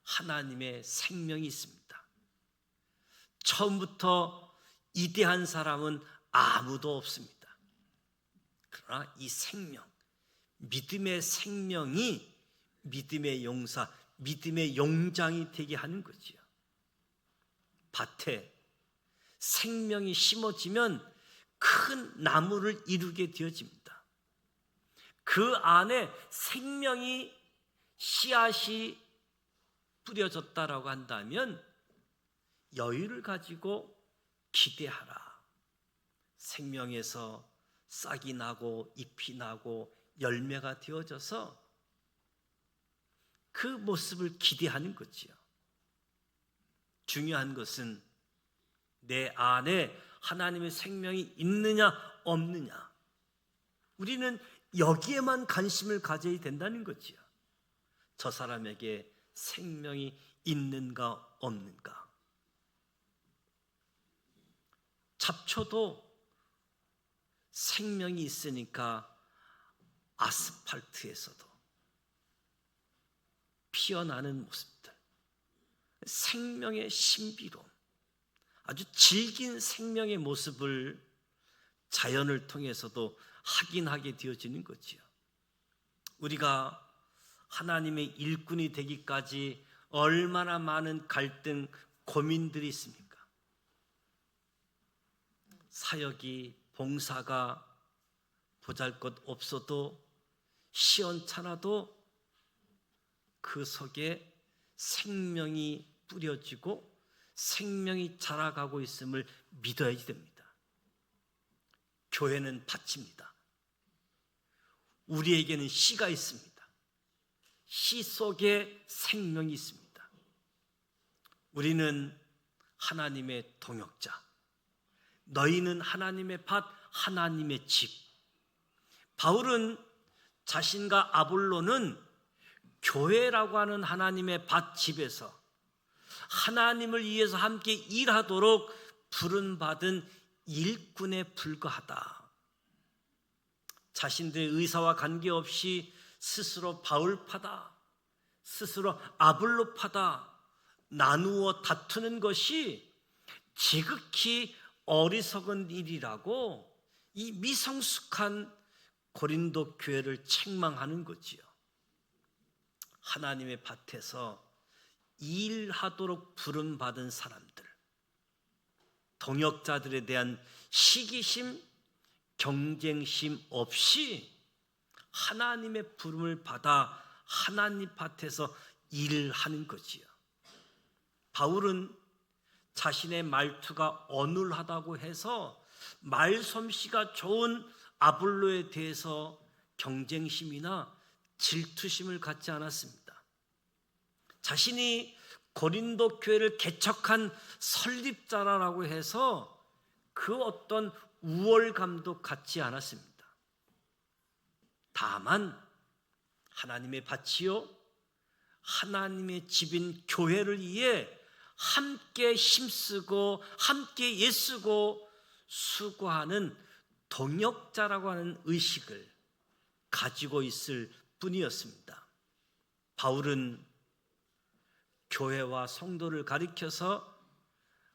하나님의 생명이 있습니다. 처음부터 이대한 사람은 아무도 없습니다. 그러나 이 생명, 믿음의 생명이 믿음의 용사, 믿음의 용장이 되게 하는 거지요. 밭에 생명이 심어지면 큰 나무를 이루게 되어집니다. 그 안에 생명이 씨앗이 뿌려졌다라고 한다면 여유를 가지고 기대하라. 생명에서 싹이 나고 잎이 나고 열매가 되어져서 그 모습을 기대하는 거지요. 중요한 것은 내 안에 하나님의 생명이 있느냐 없느냐, 우리는 여기에만 관심을 가져야 된다는 거지요. 저 사람에게 생명이 있는가 없는가. 잡초도 생명이 있으니까 아스팔트에서도 피어나는 모습들, 생명의 신비로움, 아주 질긴 생명의 모습을 자연을 통해서도 확인하게 되어지는 거지요. 우리가 하나님의 일꾼이 되기까지 얼마나 많은 갈등, 고민들이 있습니까? 사역이, 봉사가 보잘것 없어도 시원찮아도 그 속에 생명이 뿌려지고 생명이 자라가고 있음을 믿어야지 됩니다. 교회는 밭입니다. 우리에게는 씨가 있습니다. 씨 속에 생명이 있습니다. 우리는 하나님의 동역자, 너희는 하나님의 밭, 하나님의 집. 바울은 자신과 아볼로는 교회라고 하는 하나님의 밭 집에서 하나님을 위해서 함께 일하도록 부름받은 일꾼에 불과하다. 자신들의 의사와 관계없이 스스로 바울파다, 스스로 아볼로파다 나누어 다투는 것이 지극히 어리석은 일이라고 이 미성숙한 고린도 교회를 책망하는 거지요. 하나님의 밭에서 일하도록 부름받은 사람들, 동역자들에 대한 시기심, 경쟁심 없이 하나님의 부름을 받아 하나님 밭에서 일을 하는 거지요. 바울은 자신의 말투가 어눌하다고 해서 말솜씨가 좋은 아볼로에 대해서 경쟁심이나 질투심을 갖지 않았습니다. 자신이 고린도 교회를 개척한 설립자라고 해서 그 어떤 우월감도 갖지 않았습니다. 다만 하나님의 밭이요 하나님의 집인 교회를 위해 함께 힘쓰고 함께 애쓰고 수고하는 동역자라고 하는 의식을 가지고 있을 뿐이었습니다. 바울은 교회와 성도를 가리켜서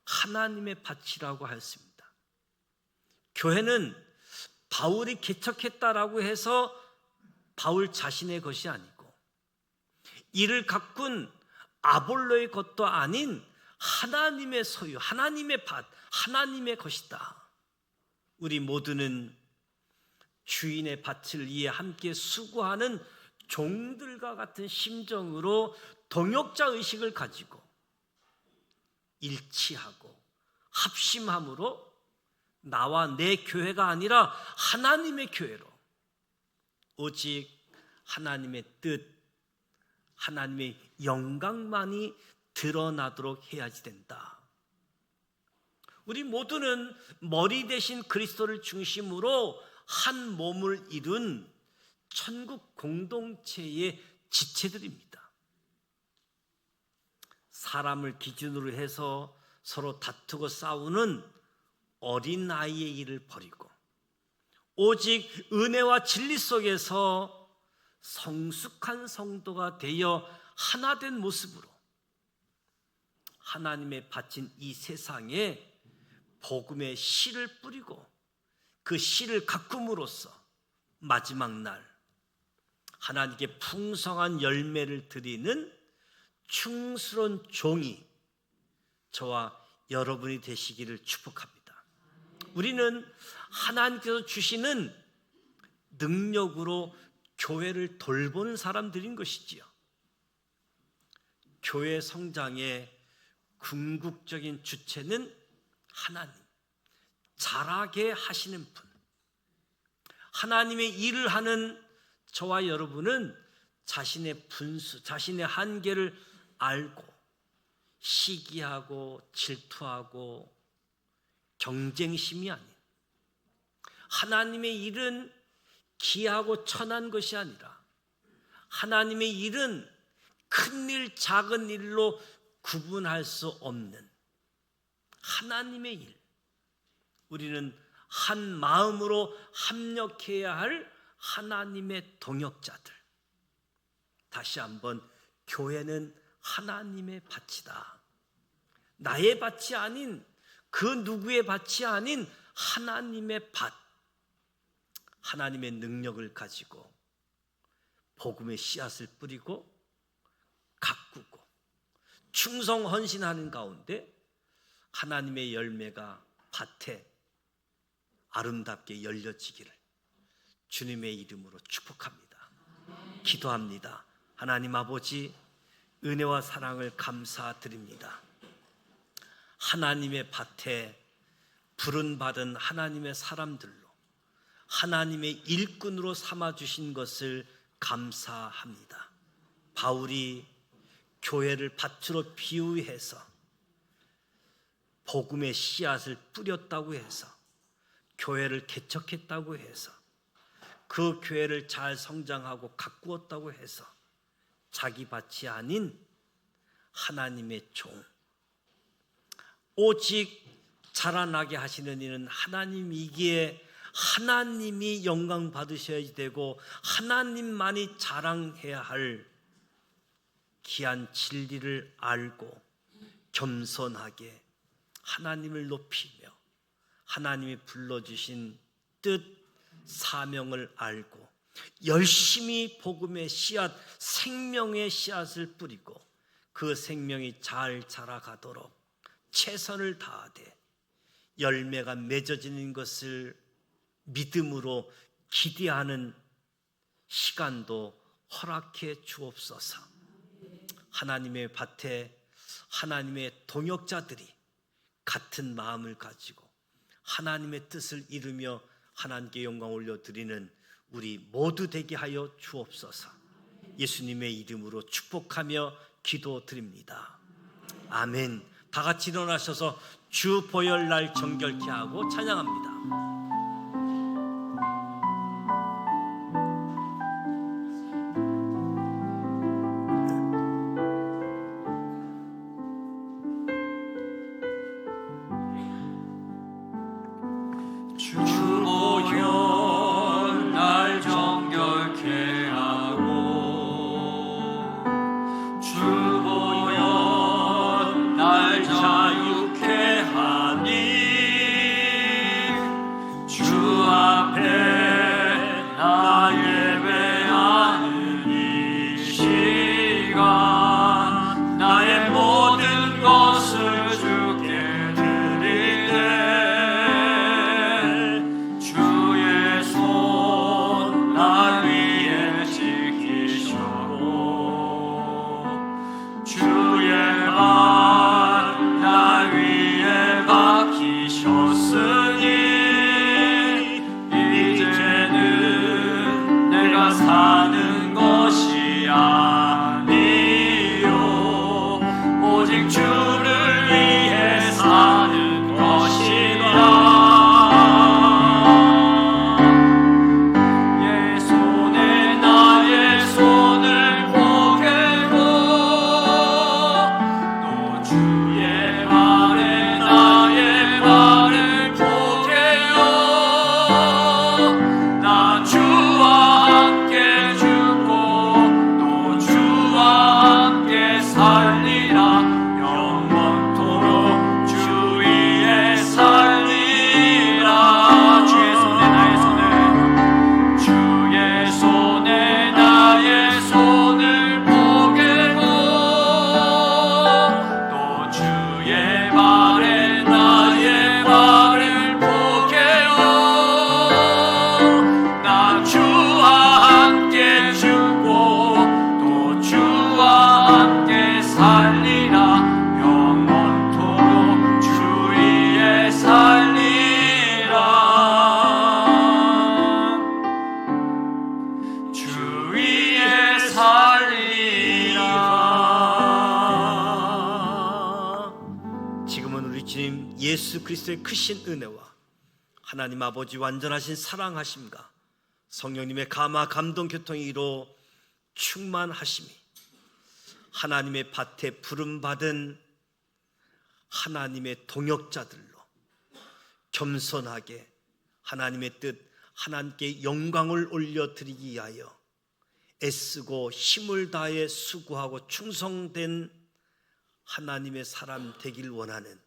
하나님의 밭이라고 했습니다. 교회는 바울이 개척했다라고 해서 바울 자신의 것이 아니고 이를 가꾼 아볼로의 것도 아닌 하나님의 소유, 하나님의 밭, 하나님의 것이다. 우리 모두는 주인의 밭을 위해 함께 수고하는 종들과 같은 심정으로 동역자 의식을 가지고 일치하고 합심함으로 나와 내 교회가 아니라 하나님의 교회로 오직 하나님의 뜻, 하나님의 영광만이 드러나도록 해야지 된다. 우리 모두는 머리 대신 그리스도를 중심으로 한 몸을 이룬 천국 공동체의 지체들입니다. 사람을 기준으로 해서 서로 다투고 싸우는 어린아이의 일을 버리고 오직 은혜와 진리 속에서 성숙한 성도가 되어 하나된 모습으로 하나님의 바친 이 세상에 복음의 씨를 뿌리고 그 씨를 가꿈으로써 마지막 날 하나님께 풍성한 열매를 드리는 충스러운 종이 저와 여러분이 되시기를 축복합니다. 우리는 하나님께서 주시는 능력으로 교회를 돌보는 사람들인 것이지요. 교회 성장의 궁극적인 주체는 하나님, 잘하게 하시는 분. 하나님의 일을 하는 저와 여러분은 자신의 분수, 자신의 한계를 알고 시기하고 질투하고 경쟁심이 아닌 하나님의 일은 기하고 천한 것이 아니라 하나님의 일은 큰 일, 작은 일로 구분할 수 없는 하나님의 일. 우리는 한 마음으로 합력해야 할 하나님의 동역자들. 다시 한번 교회는 하나님의 밭이다. 나의 밭이 아닌 그 누구의 밭이 아닌 하나님의 밭. 하나님의 능력을 가지고 복음의 씨앗을 뿌리고 가꾸고 충성 헌신하는 가운데 하나님의 열매가 밭에 아름답게 열려지기를 주님의 이름으로 축복합니다. 기도합니다. 하나님 아버지, 은혜와 사랑을 감사드립니다. 하나님의 밭에 부름받은 하나님의 사람들로 하나님의 일꾼으로 삼아주신 것을 감사합니다. 바울이 교회를 밭으로 비유해서 복음의 씨앗을 뿌렸다고 해서 교회를 개척했다고 해서 그 교회를 잘 성장하고 가꾸었다고 해서 자기 밭이 아닌 하나님의 종, 오직 자라나게 하시는 이는 하나님이기에 하나님이 영광 받으셔야 되고 하나님만이 자랑해야 할 귀한 진리를 알고 겸손하게 하나님을 높이며 하나님이 불러주신 뜻, 사명을 알고 열심히 복음의 씨앗, 생명의 씨앗을 뿌리고 그 생명이 잘 자라가도록 최선을 다하되 열매가 맺어지는 것을 믿음으로 기대하는 시간도 허락해 주옵소서. 하나님의 밭에 하나님의 동역자들이 같은 마음을 가지고 하나님의 뜻을 이루며 하나님께 영광 올려드리는 우리 모두 되게 하여 주옵소서. 예수님의 이름으로 축복하며 기도드립니다. 아멘. 다 같이 일어나셔서 주 보혈날 정결케 하고 찬양합니다. 주 보혈 날 정결케 하고 주 보혈 날 자유케 하니 주 앞에 나 예배하는 이 시간 나의 모든 것을 주께 드리네 주의 손 날 위에 지키셨고 주의 발 날 위에 박히셨으니 이제는 내가 사는 것이 아니요 오직 주를 위해 사는 것이라 예 손에 나의 손을 포개고 또 주의 발에 나의 발을 포개요 나 주와 함께 죽고 또 주와 함께 살리라 영원토록 주 위에 살리라 주의 손에 나의 손을 주의 손에 나의 손을 포개고 또 주의 발에 나의 발을 포개요 나 주와 함께 죽고 또 주와 함께 살리라 영원토록 주 위에 살리라 주 위에 살리라 지금은 우리 주님 예수 그리스도의 크신 은혜와 하나님 아버지 완전하신 사랑하심과 성령님의 감화 감동 교통이 이로 충만하심이 하나님의 밭에 부름받은 하나님의 동역자들로 겸손하게 하나님의 뜻 하나님께 영광을 올려드리기 위하여 애쓰고 힘을 다해 수고하고 충성된 하나님의 사람 되길 원하는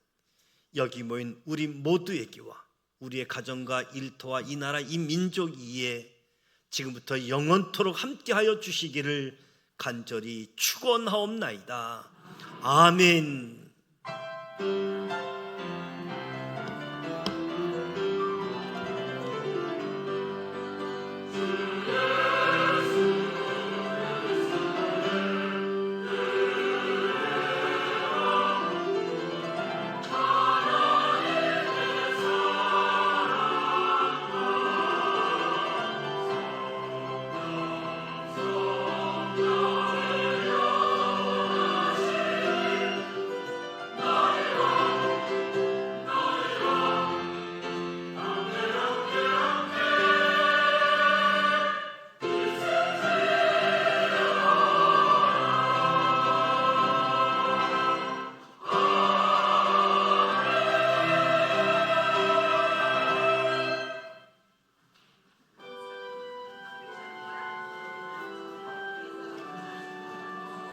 여기 모인 우리 모두에게와 우리의 가정과 일터와 이 나라 이 민족 위에 지금부터 영원토록 함께하여 주시기를 간절히 축원하옵나이다. 아멘.